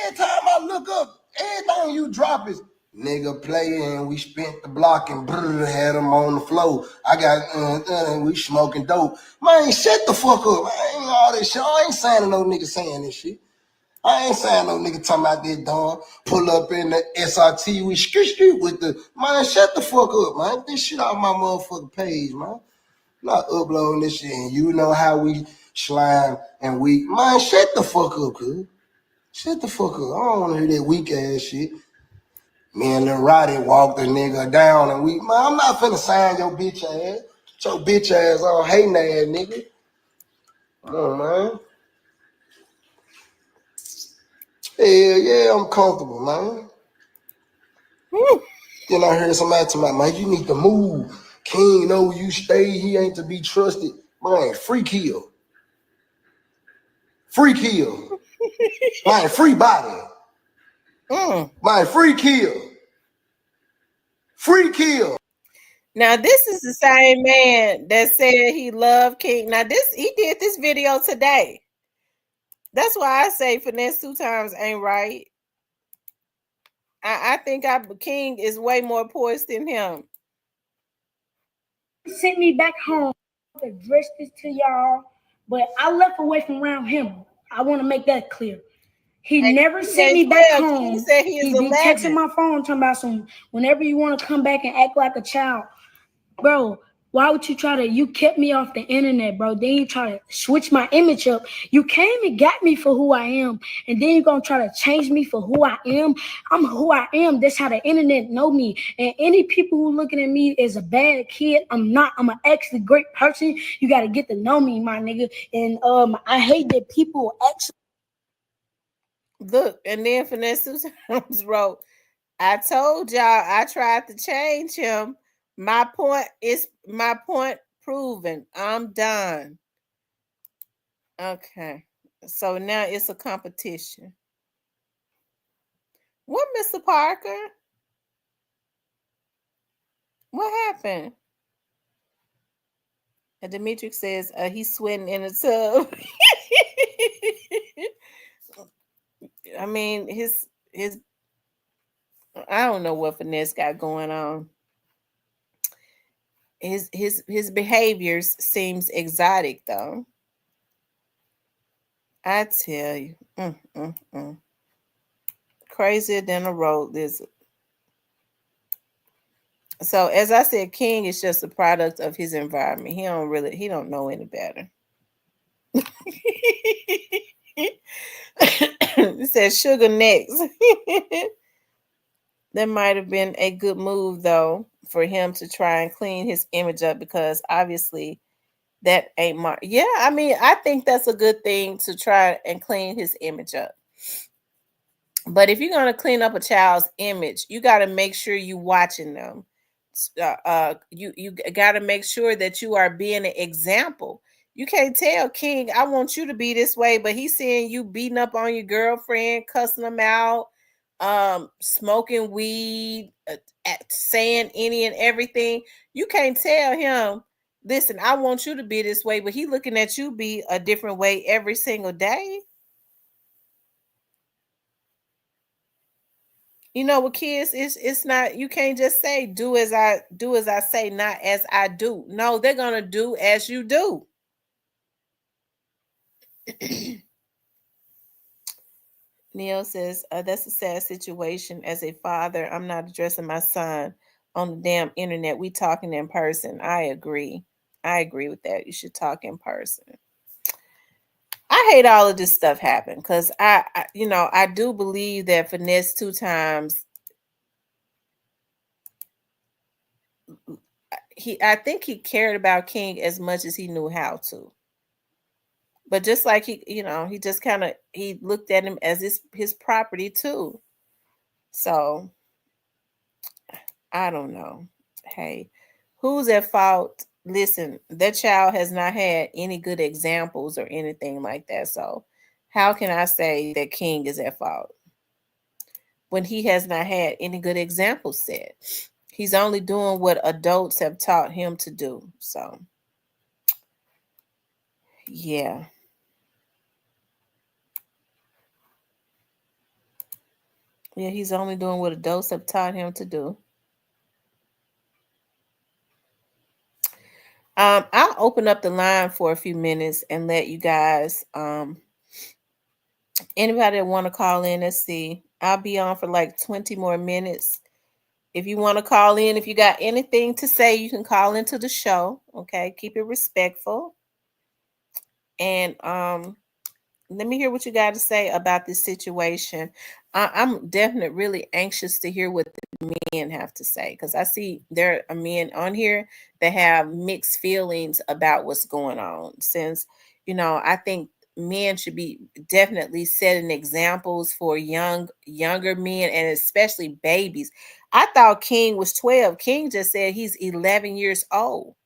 Every time I look up, everything you drop is nigga playing. We spent the block and had them on the floor. I got we smoking dope. Man, shut the fuck up. I ain't all this shit. I ain't signing no nigga saying this shit. I ain't saying no nigga talking about this dog. Pull up in the SRT, we street with the man. Shut the fuck up, man. This shit off my motherfucking page, man. Not uploading this shit, and you know how we slime and we man. Shut the fuck up, cuz. Shut the fuck up. I don't want to hear that weak ass shit. Me and Lil Roddy walked the nigga down, and man, I'm not finna sign your bitch ass. Your bitch ass on hating ass nigga. Come on, man. Hell yeah, I'm comfortable, man. Then I heard somebody tell me, man, you need to move. King know you stay, he ain't to be trusted. Man, free kill. Free kill. Man, free body. Man, free kill. Free kill. Now, this is the same man that said he loved King. Now, he did this video today. That's why I say Finesse 2 times ain't right. I think King is way more poised than him. He sent me back home to address this to y'all, but I left away from around him. I want to make that clear. He never sent me back home. He said he be texting my phone talking about some whenever you want to come back and act like a child. Bro, why would you you kept me off the internet, bro. Then you try to switch my image up. You came and got me for who I am. And then you're going to try to change me for who I am. I'm who I am. That's how the internet know me. And any people who looking at me as a bad kid, I'm not. I'm an actually great person. You got to get to know me, my nigga. And I hate that people actually. Look, and then Finesse 2 times wrote, I told y'all I tried to change him. My point proven. I'm done. Okay. So now it's a competition. What, Mr. Parker? What happened? And Demetric says he's sweating in a tub. I mean, his I don't know what Finesse got going on. His behaviors seems exotic though. I tell you, crazier than a road lizard. So as I said, King is just a product of his environment. He don't know any better. It says sugar next. That might have been a good move though for him to try and clean his image up, because obviously that ain't I mean, I think that's a good thing to try and clean his image up. But if you're going to clean up a child's image, you got to make sure you watching them. You got to make sure that you are being an example. You can't tell King, I want you to be this way, but he's seeing you beating up on your girlfriend, cussing them out, smoking weed, saying any and everything. You can't tell him, listen, I want you to be this way, but he looking at you be a different way every single day. You know, with kids, it's not, you can't just say do as I say, not as I do. No, they're gonna do as you do. Neil says, that's a sad situation. As a father, I'm not addressing my son on the damn internet. We talking in person. I agree. I agree with that. You should talk in person. I hate all of this stuff happen because I do believe that Finesse 2 Times, I think he cared about King as much as he knew how to. But just like he just kind of, he looked at him as his property too. So I don't know. Hey, who's at fault? Listen, that child has not had any good examples or anything like that. So how can I say that King is at fault when he has not had any good examples set? He's only doing what adults have taught him to do. So yeah. Yeah, he's only doing what adults have taught him to do. I'll open up the line for a few minutes and let you guys, anybody that want to call in, let's see. I'll be on for like 20 more minutes. If you want to call in, if you got anything to say, you can call into the show. Okay, keep it respectful. And let me hear what you got to say about this situation. I'm definitely really anxious to hear what the men have to say, because I see there are men on here that have mixed feelings about what's going on. Since, I think men should be definitely setting examples for younger men, and especially babies. I thought King was 12. King just said he's 11 years old.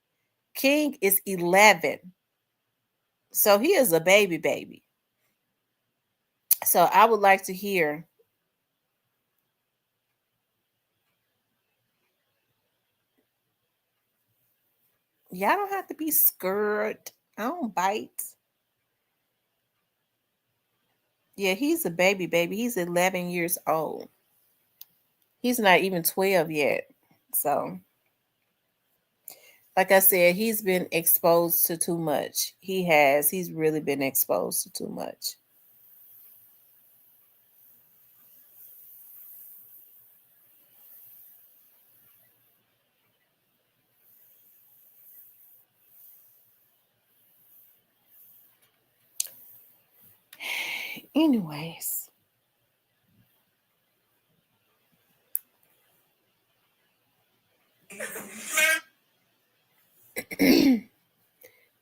King is 11. So he is a baby. So I would like to hear. Y'all don't have to be scared. I don't bite. Yeah, he's a baby. He's 11 years old. He's not even 12 yet. So, like I said, he's been exposed to too much. He has. He's really been exposed to too much. Anyways.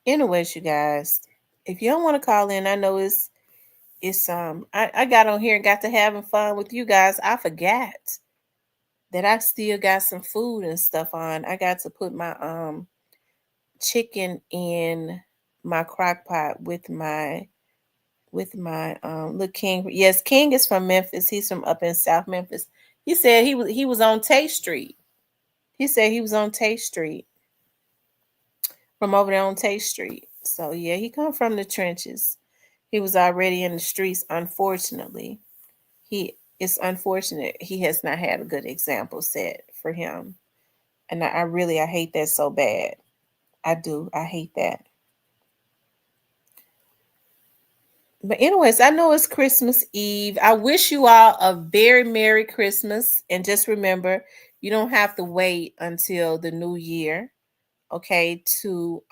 Anyways, you guys, if you don't want to call in, I know it's I got on here and got to having fun with you guys. I forgot that I still got some food and stuff on. I got to put my chicken in my crock pot with my look, King. Yes, King is from Memphis. He's from up in South Memphis. He said he was on Tate Street. He said he was on Tate Street. From over there on Tate Street. So yeah, he come from the trenches. He was already in the streets, unfortunately. It's unfortunate he has not had a good example set for him. And I hate that so bad. I do. I hate that. But anyways, I know it's Christmas Eve. I wish you all a very Merry Christmas. And just remember, you don't have to wait until the new year, okay, to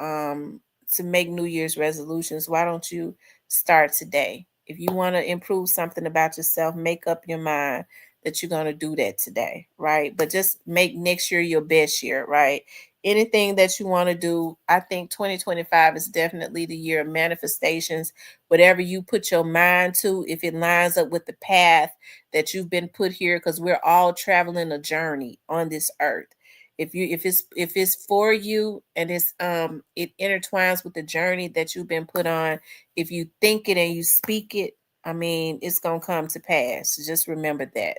make New Year's resolutions. Why don't you start today? If you want to improve something about yourself, make up your mind that you're going to do that today, right? But just make next year your best year, right? anything that you want to do, I think 2025 is definitely the year of manifestations. Whatever you put your mind to, if it lines up with the path that you've been put here, because we're all traveling a journey on this earth. If it's for you and it intertwines with the journey that you've been put on, if you think it and you speak it, I mean, it's going to come to pass. Just remember that.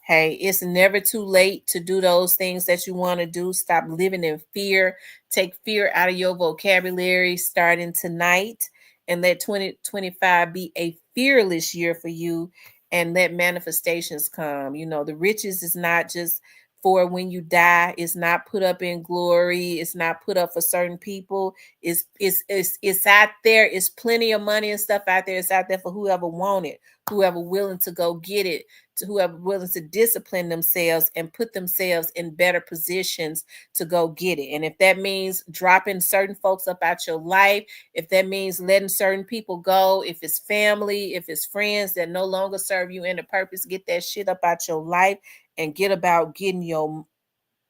Hey, it's never too late to do those things that you want to do. Stop living in fear. Take fear out of your vocabulary starting tonight, and let 2025 be a fearless year for you, and let manifestations come. You know, the riches is not just for when you die. It's not put up in glory. It's not put up for certain people. It's out there. It's plenty of money and stuff out there. It's out there for whoever want it, whoever willing to go get it, to whoever willing to discipline themselves and put themselves in better positions to go get it. And if that means dropping certain folks up out your life, if that means letting certain people go, if it's family, if it's friends that no longer serve you in the purpose, get that shit up out your life and get about getting your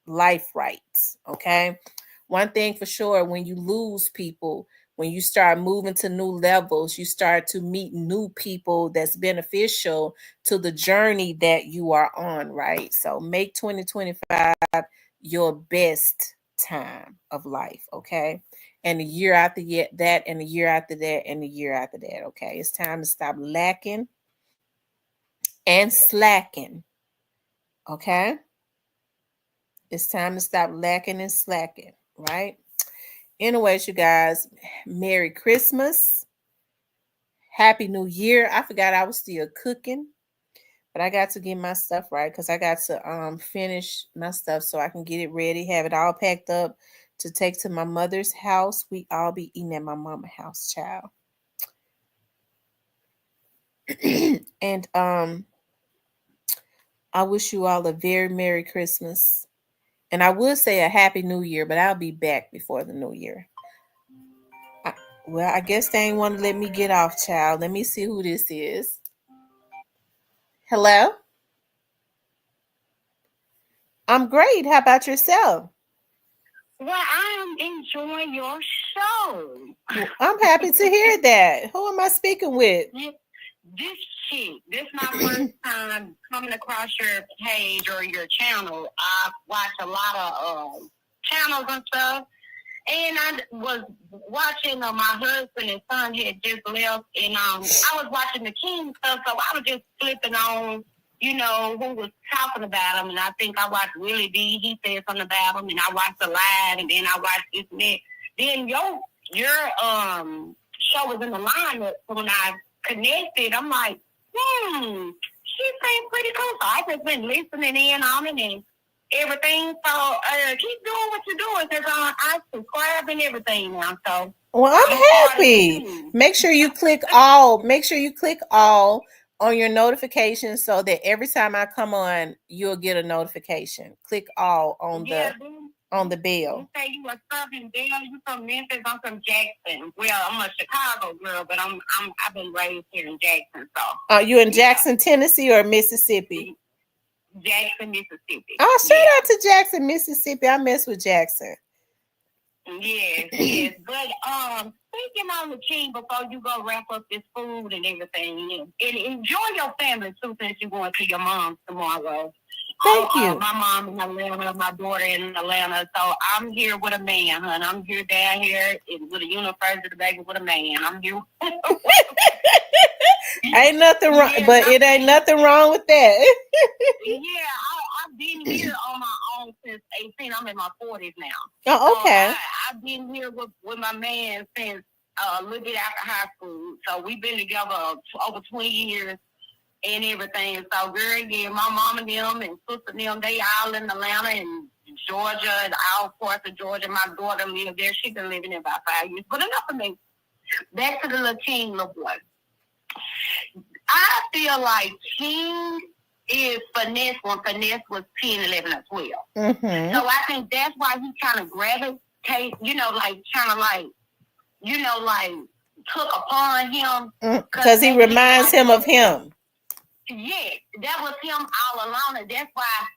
life right. Okay. One thing for sure, when you lose people, when you start moving to new levels, you start to meet new people that's beneficial to the journey that you are on, right? So make 2025 your best time of life, okay? And the year after that, and the year after that, and the year after that, okay? It's time to stop lacking and slacking, okay? It's time to stop lacking and slacking, right? Anyways, you guys, Merry Christmas. Happy New Year. I forgot I was still cooking, but I got to get my stuff right because I got to finish my stuff so I can get it ready, have it all packed up to take to my mother's house. We all be eating at my mama's house, child. And I wish you all a very Merry Christmas. And I would say a Happy New Year, but I'll be back before the New Year. Well, I guess they ain't want to let me get off, child. Let me see who this is. Hello? I'm great. How about yourself? Well, I am enjoying your show. I'm happy to hear that. Who am I speaking with? This chick, this is my first time coming across your page or your channel. I watch a lot of channels and stuff. And I was watching my husband and son had just left, and I was watching the King stuff, so I was just flipping on, you know, who was talking about him. And I think I watched Willie D. He said something about him, and I watched the live, and then I watched this and that. Then your show was in the lineup, so when I connected, I'm like, she seems pretty cool. So I just been listening in on it and everything. So keep doing what you're doing because I subscribe and everything now. So well, I'm happy. Make sure you click all. Make sure you click all on your notifications so that every time I come on, you'll get a notification. Click all on the bell. You say you a Southern Belle. You from Memphis. I'm from Jackson. Well, I'm a Chicago girl, but I've been raised here in Jackson. So you in Jackson, Tennessee, or Mississippi? Jackson, Mississippi. Oh, shout out to Jackson, Mississippi. I mess with Jackson. Yes. But speaking on the King, before you go wrap up this food and everything, and enjoy your family too, since you're going to your mom's tomorrow. Thank you. My mom in Atlanta, my daughter in Atlanta. So I'm here with a man, honey. I'm here down here with a university baby with a man. I'm here. Ain't nothing wrong, but it ain't nothing wrong with that. Yeah, I've been here on my own since 18. I'm in my 40s now. Oh, okay. So I've been here with my man since a little bit after high school. So we've been together over 20 years and everything. So, girl, yeah, my mom and them and sister and them, they all in Atlanta and Georgia and all parts of Georgia. My daughter lives there. She's been living there about 5 years. But enough of me. Back to the little King, little boy. I feel like King is Finesse when Finesse was 10, 11, or 12. Mm-hmm. So I think that's why he kind of gravitate, took upon him. Because he reminds him of him. Yeah, that was him all along, and that's why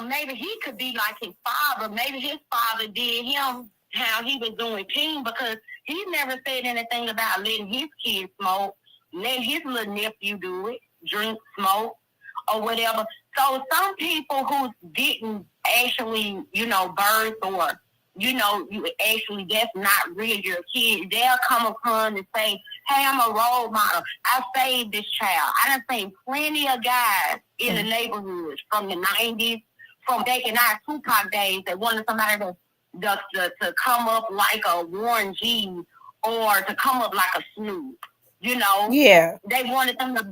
maybe he could be like his father. Maybe his father did him how he was doing King, because he never said anything about letting his kids smoke, letting his little nephew do it, drink, smoke, or whatever. So some people who didn't actually, birth, or, you actually, that's not really your kid, they'll come upon and say, hey, I'm a role model. I saved this child. I done seen plenty of guys in the neighborhoods from the 90s, from back in our Tupac days, that wanted somebody to come up like a Warren G, or to come up like a Snoop. Yeah. They wanted them to,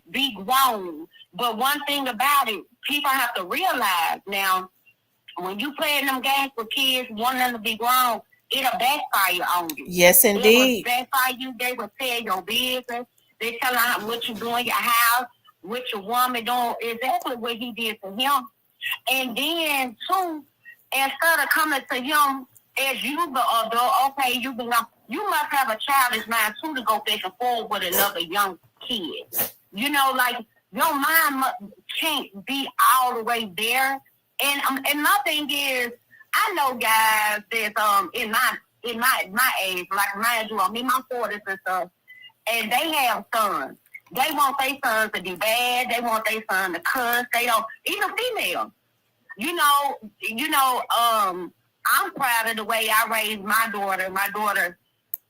be grown. But one thing about it, people have to realize now, when you playing them games with kids, wanting them to be grown, it'll backfire on you. Yes, indeed. It will backfire you. They will tell your business. They tell them what you doing in your house, what your woman doing. Exactly what he did to him. And then, too, instead of coming to him as you the adult, okay, you must have a childish mind, too, to go back and forth with another young kid. Like, your mind can't be all the way there. And my thing is, I know guys that's in my age, like mind you, I'm in my 40s and stuff, and they have sons. They want their sons to be bad. They want their son to cuss. They don't, even female. I'm proud of the way I raised my daughter. My daughter,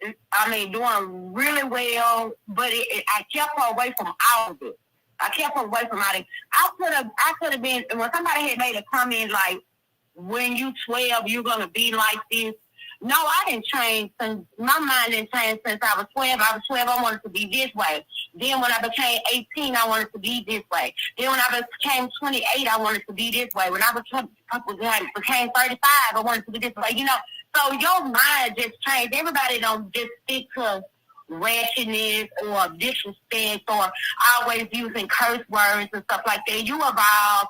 doing really well, but I kept her away from all of it. I kept her away from all of it. I could have been, when somebody had made a comment like, when you 12, you're going to be like this. No, I didn't change. My mind didn't change since I was 12. I was 12, I wanted to be this way. Then when I became 18, I wanted to be this way. Then when I became 28, I wanted to be this way. When I became 35, I wanted to be this way. So your mind just changed. Everybody don't just stick to ratchetness or disrespect or always using curse words and stuff like that. You evolve.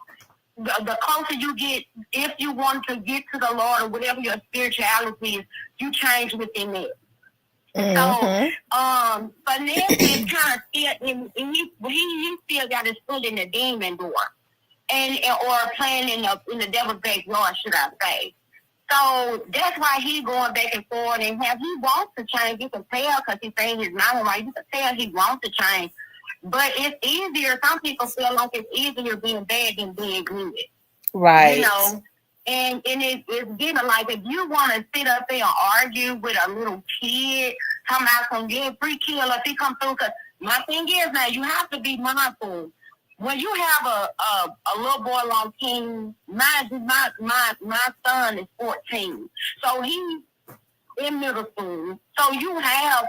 The closer you get, if you want to get to the Lord or whatever your spirituality is, you change within it. Mm-hmm. So, Finesse is kind of still, and he still got his foot in the demon door, or playing in the devil's backyard, should I say? So that's why he going back and forth, and he wants to change. You can tell because he's saying his mind right. You can tell he wants to change. But it's easier. Some people feel like it's easier being bad than being good. Right. And it's getting like, if you want to sit up there and argue with a little kid, come out some good free kill if he come through. Because my thing is now, you have to be mindful. When you have a little boy like King, my son is 14. So he's in middle school. So I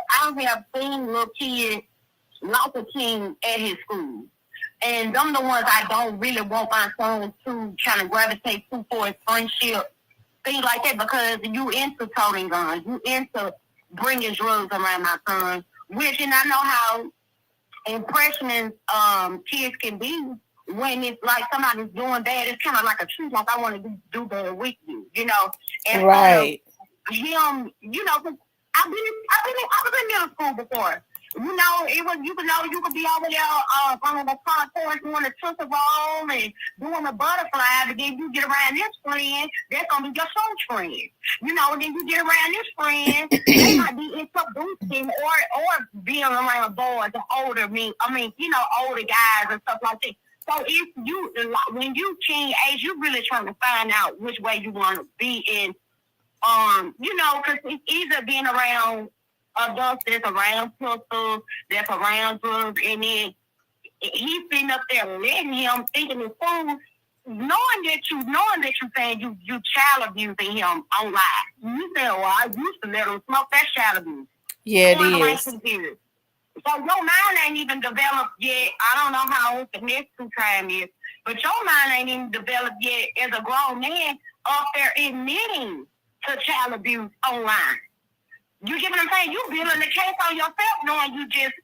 have seen little kids lots of teams at his school. And them the ones I don't really want my son to kind of gravitate to for his friendship, things like that, because you into toting guns, you into bringing drugs around my son, which, and I know how impressionist kids can be when it's like somebody's doing bad. It's kind of like a truth, like I want to do bad with you, And right. Him, I was in middle school before. You could be over there on the concourse doing the triple roll and doing the butterfly, but then you get around this friend, that's gonna be your soul friend. Then you get around this friend, they might be introducing or being around boys, older older guys and stuff like that. So when you teenage, you're really trying to find out which way you want to be in. Because it's either being around adults that's around pistols, that's around drugs, and then he's sitting up there letting him, thinking it's fool, knowing that you're saying you child abusing him online. You say, well, I used to let him smoke. That's child abuse. Yeah, it is. So your mind ain't even developed yet. I don't know how old the next 2 time is, but your mind ain't even developed yet as a grown man up there admitting to child abuse online. You get what I'm saying? You building the case on yourself, knowing you just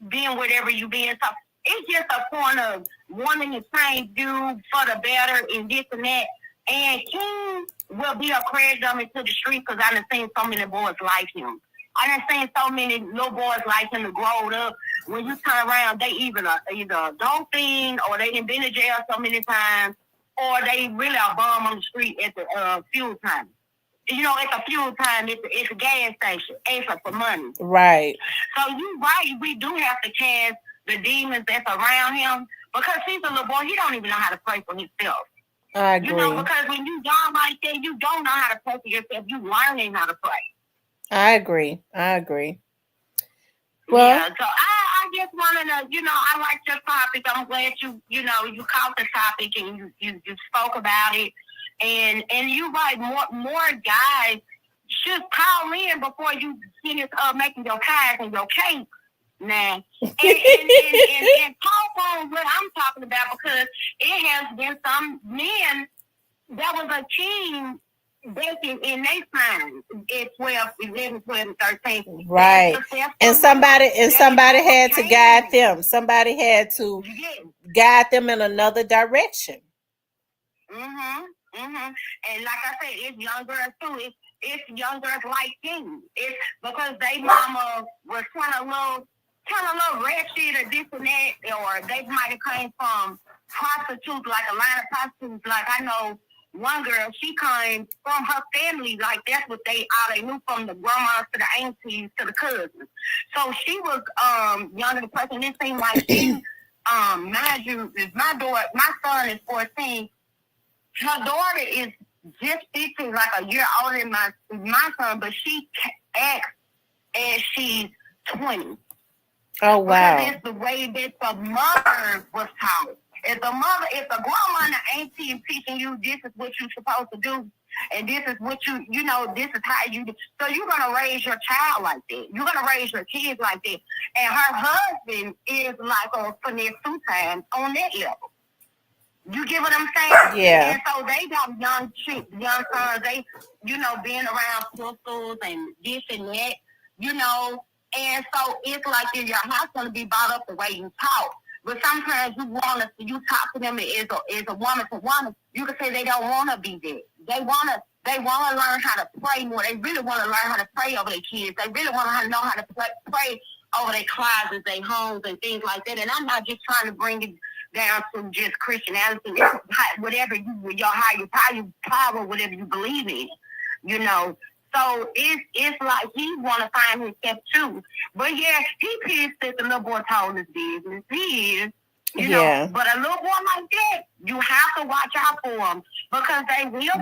being whatever you being. So it's just a point of wanting to change you for the better and this and that. And King will be a crash dummy to the street because I done seen so many boys like him. I done seen so many little boys like him to grow up. When you turn around, they either adulting or they done been in jail so many times. or they really a bum on the street at the fuel time. You know, at the fuel time, it's a gas station. It's for money. Right. So you right, we do have to cast the demons that's around him because he's a little boy. He don't even know how to pray for himself. I agree. You know, because when you young like that, you don't know how to pray for yourself. You learning how to pray. I agree. Well, yeah, so I just wanted to, you know, I like your topic. I'm glad you caught the topic and you spoke about it. And you're right, more guys should call in before you finish making your pies and your cake. Nah. And talk on what I'm talking about because it has been some men that was a king back in their time at 12, 11, 12, and 13. right. And somebody had to guide them. Somebody had to guide them in another direction. And like I said, it's young girls too. It's young girls like you. It's because they mama was kind of little ratchet or this and that, or they might have came from prostitutes, like a line of prostitutes. Like I know one girl, she came from her family, like that's what all they knew, from the grandmas to the aunties to the cousins. So she was younger than the person. It seemed like she mind you, my son is 14. Her daughter is just 15, like a year older than my son, but she acts as she's 20. Oh, wow. Because it's the way that the mother was taught. If the grandma and the auntie is teaching you this is what you're supposed to do, and this is what this is how you do. So you're going to raise your child like that. You're going to raise your kids like that. And her husband is like a finesse 2 times on that level. You get what I'm saying? Yeah. And so they got young sons, they, being around pistols and this and that, and so it's like your house going to be brought up the way you talk. But sometimes you talk to them as a woman to woman. You can say they don't want to be there. They want to learn how to pray more. They really want to learn how to pray over their kids. They really want to know how to pray over their closets, their homes, and things like that. And I'm not just trying to bring it down to just Christianity. It's whatever your higher power, whatever you believe in, So it's like he want to find himself too. But yeah, he pissed that the little boy told his business. He is, you know. But a little boy like that, you have to watch out for him because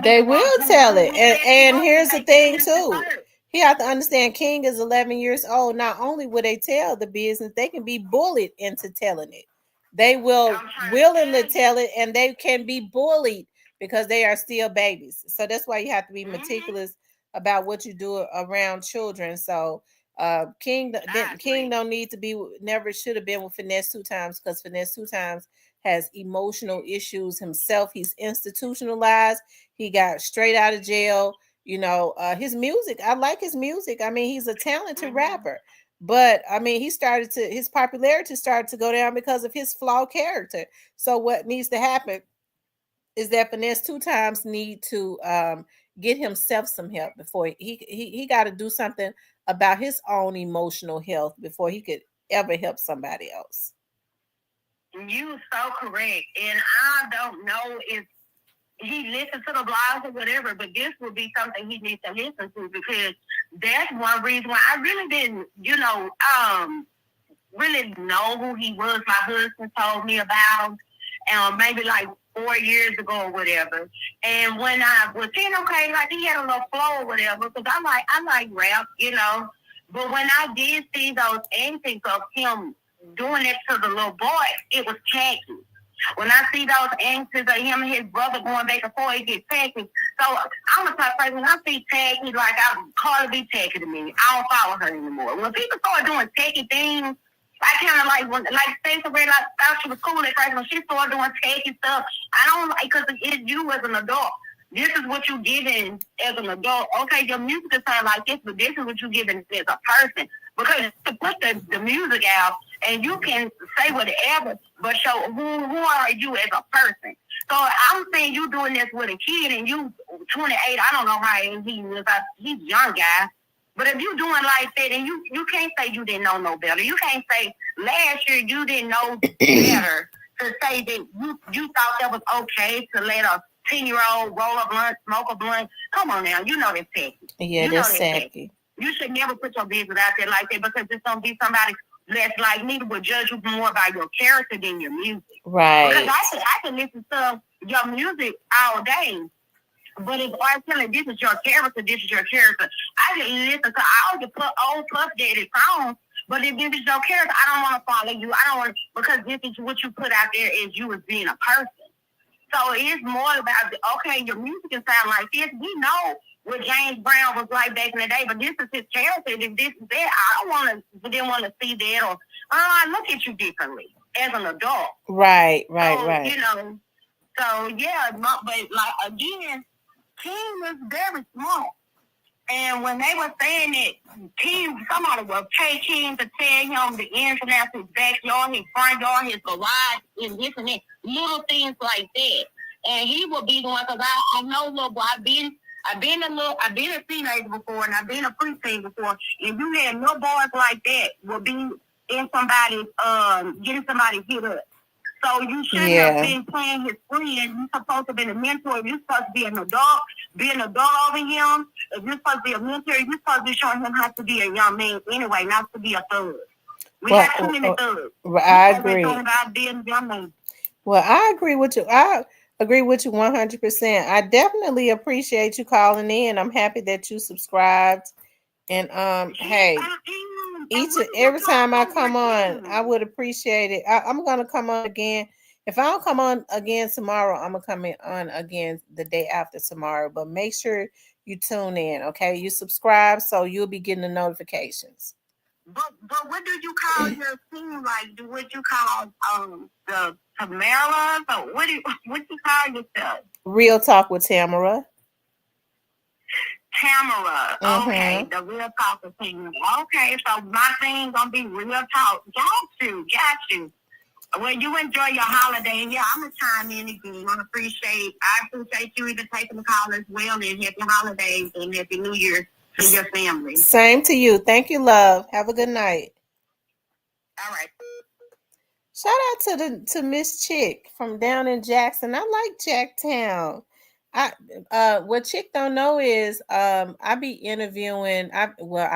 they will tell it. And here's the thing too. He have to understand King is 11 years old. Not only will they tell the business, they can be bullied into telling it. They will willingly tell it, and they can be bullied because they are still babies. So that's why you have to be meticulous about what you do around children. So King don't need to be, never should have been with Finesse 2 times, because Finesse 2 times has emotional issues himself. He's institutionalized. He got straight out of jail. His music, I like his music. I mean, he's a talented rapper. But I mean, his popularity started to go down because of his flawed character. So what needs to happen is that Finesse 2 times need to get himself some help before he got to do something about his own emotional health before he could ever help somebody else. You so correct. And I don't know if he listens to the blogs or whatever, but this would be something he needs to listen to, because that's one reason why I really didn't, really know who he was. My husband told me about him, maybe like 4 years ago or whatever. And when I was saying, okay, like he had a little flow or whatever, because I like rap, But when I did see those antics of him doing it to the little boy, it was tacky. When I see those antics of him and his brother going back and forth, it gets tacky. So I'm a type of person, when I see tacky, like I call it be tacky to me. I don't follow her anymore. When people start doing tacky things, I kind of like Stacey Red, like thought she was cool at first. When she started doing tacky stuff, I don't like, because it's you as an adult. This is what you're giving as an adult. Okay, your music is sound like this, but this is what you're giving as a person. Because to put the music out, and you can say whatever, but show who are you as a person. So I'm saying you doing this with a kid, and you 28. I don't know how old he is. He's a young guy. But if you doing like that, and you can't say you didn't know no better. You can't say last year you didn't know better to say that you thought that was okay to let a 10-year-old roll a blunt, smoke a blunt. Come on now, you know that's tacky. Yeah, you that's know that's tacky. You should never put your business out there like that because it's gonna be somebody less like me that will judge you more by your character than your music. Right. Because I can listen to your music all day. But if I tell you this is your character, this is your character. I can listen to all the old Puff Daddy songs, but if this is your character, I don't want to follow you. I don't want because this is what you put out there as you as being a person. So it's more about okay, your music can sound like this. We know what James Brown was like back in the day, but this is his character. If this is that, I didn't want to see that or I look at you differently as an adult. Right. So, you know, so yeah, but like again, King was very smart. And when they were saying that King, somebody would pay King to tell him the ins and outs of his backyard, his front yard, his garage, and this and that, little things like that. And he would be the one because I know, little boy, I've been a teenager before, and I've been a preteen before. And you had little boys like that will be in somebody's getting somebody hit up. So you shouldn't have been playing his friend. You're supposed to be a mentor. You're supposed to be an adult, over him. If you're supposed to be a mentor, you're supposed to be showing him how to be a young man anyway, not to be a thug. We got too many thugs. I agree. Well, I agree with you. I agree with you 100%. I definitely appreciate you calling in. I'm happy that you subscribed. And hey, every time I come on, I would appreciate it. I'm gonna come on again. If I don't come on again tomorrow, I'm gonna come on again the day after tomorrow. But make sure you tune in, okay? You subscribe so you'll be getting the notifications. But what do you call your team? Like, what you call the Tamara? So what you call yourself? Real Talk with Tamara. Tamara. Okay, the Real Talk with Tamara. Okay, so my thing gonna be Real Talk. Got you. Well, you enjoy your holiday, and yeah, I'm gonna chime in again. I appreciate you even taking the call as well, and happy holidays and happy New Year to your family. Same to you. Thank you, love. Have a good night. All right. Shout out to Miss Chick from down in Jackson. I like Jacktown. What Chick don't know is I be interviewing. I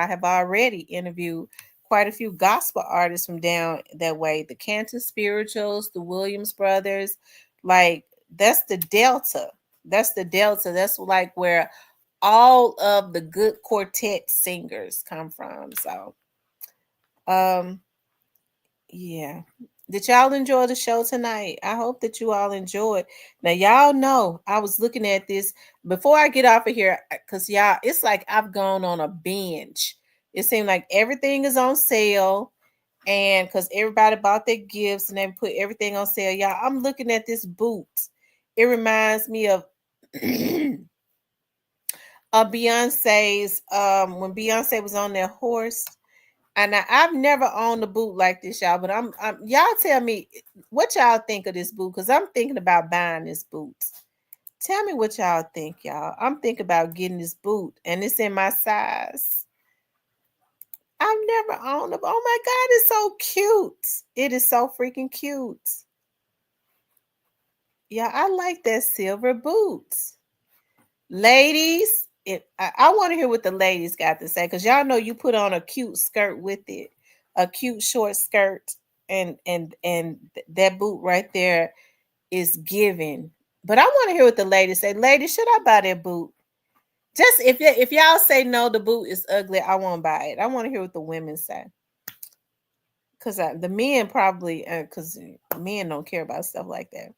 have already interviewed quite a few gospel artists from down that way. The Canton Spirituals, the Williams Brothers, like that's the Delta. That's like where all of the good quartet singers come from. So, yeah. Did y'all enjoy the show tonight? I hope that you all enjoyed. Now, y'all know I was looking at this before I get off of here because y'all, it's like I've gone on a binge. It seemed like everything is on sale, and because everybody bought their gifts and they put everything on sale. Y'all, I'm looking at this boot. It reminds me of Beyonce's when Beyonce was on that horse. And I've never owned a boot like this, y'all. But I'm y'all tell me what y'all think of this boot, because I'm thinking about buying this boot. Tell me what y'all think, y'all. I'm thinking about getting this boot, and it's in my size. I've never owned a boot. Oh my God, it's so cute. It is so freaking cute. Yeah, I like that silver boot. Ladies, I want to hear what the ladies got to say, because y'all know you put on a cute skirt with it, a cute short skirt, and that boot right there is giving. But I want to hear what the ladies say. Ladies, should I buy that boot? Just if y'all say no, the boot is ugly, I won't buy it. I want to hear what the women say, because the men probably, because men don't care about stuff like that.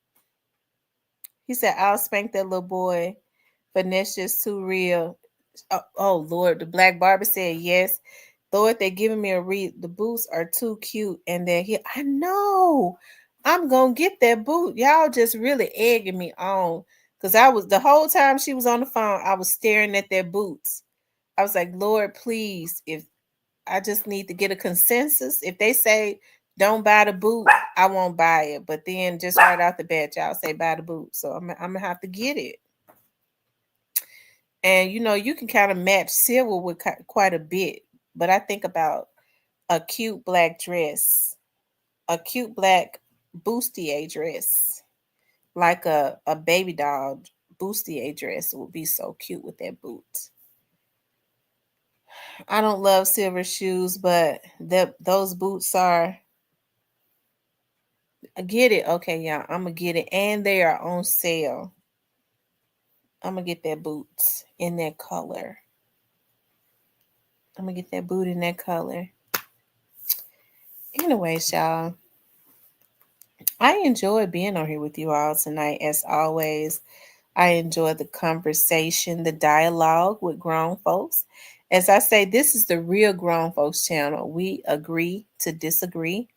He said, "I'll spank that little boy. Finesse just too real." Oh Lord, the Black Barber said yes. Lord, they're giving me a read. The boots are too cute, and they're here. I know. I'm gonna get that boot. Y'all just really egging me on, because I was the whole time she was on the phone, I was staring at their boots. I was like, Lord, please, if I just need to get a consensus. If they say don't buy the boot, I won't buy it. But then just right out the bat, y'all say buy the boot, so I'm gonna have to get it. And you can kind of match silver with quite a bit. But I think about a cute black dress, a cute black bustier dress, like a baby doll bustier dress would be so cute with that boot. I don't love silver shoes, but those boots are. I get it. Okay, yeah, I'm gonna get it, and they are on sale. I'm gonna get that boots in that color. I'm gonna get that boot in that color. Anyways, y'all, I enjoyed being on here with you all tonight, as always. I enjoy the conversation, the dialogue with grown folks. As I say, this is the real grown folks channel. We agree to disagree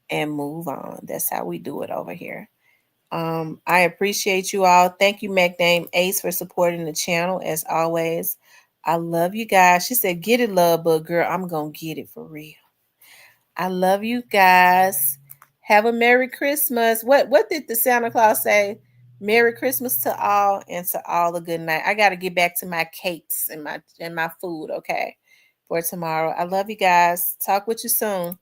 and move on. That's how we do it over here. I appreciate you all. Thank you, MacDame Ace, for supporting the channel as always. I love you guys. She said, get it, love, but girl, I'm going to get it for real. I love you guys. Have a Merry Christmas. What did the Santa Claus say? Merry Christmas to all, and to all a good night. I got to get back to my cakes and my food, okay, for tomorrow. I love you guys. Talk with you soon.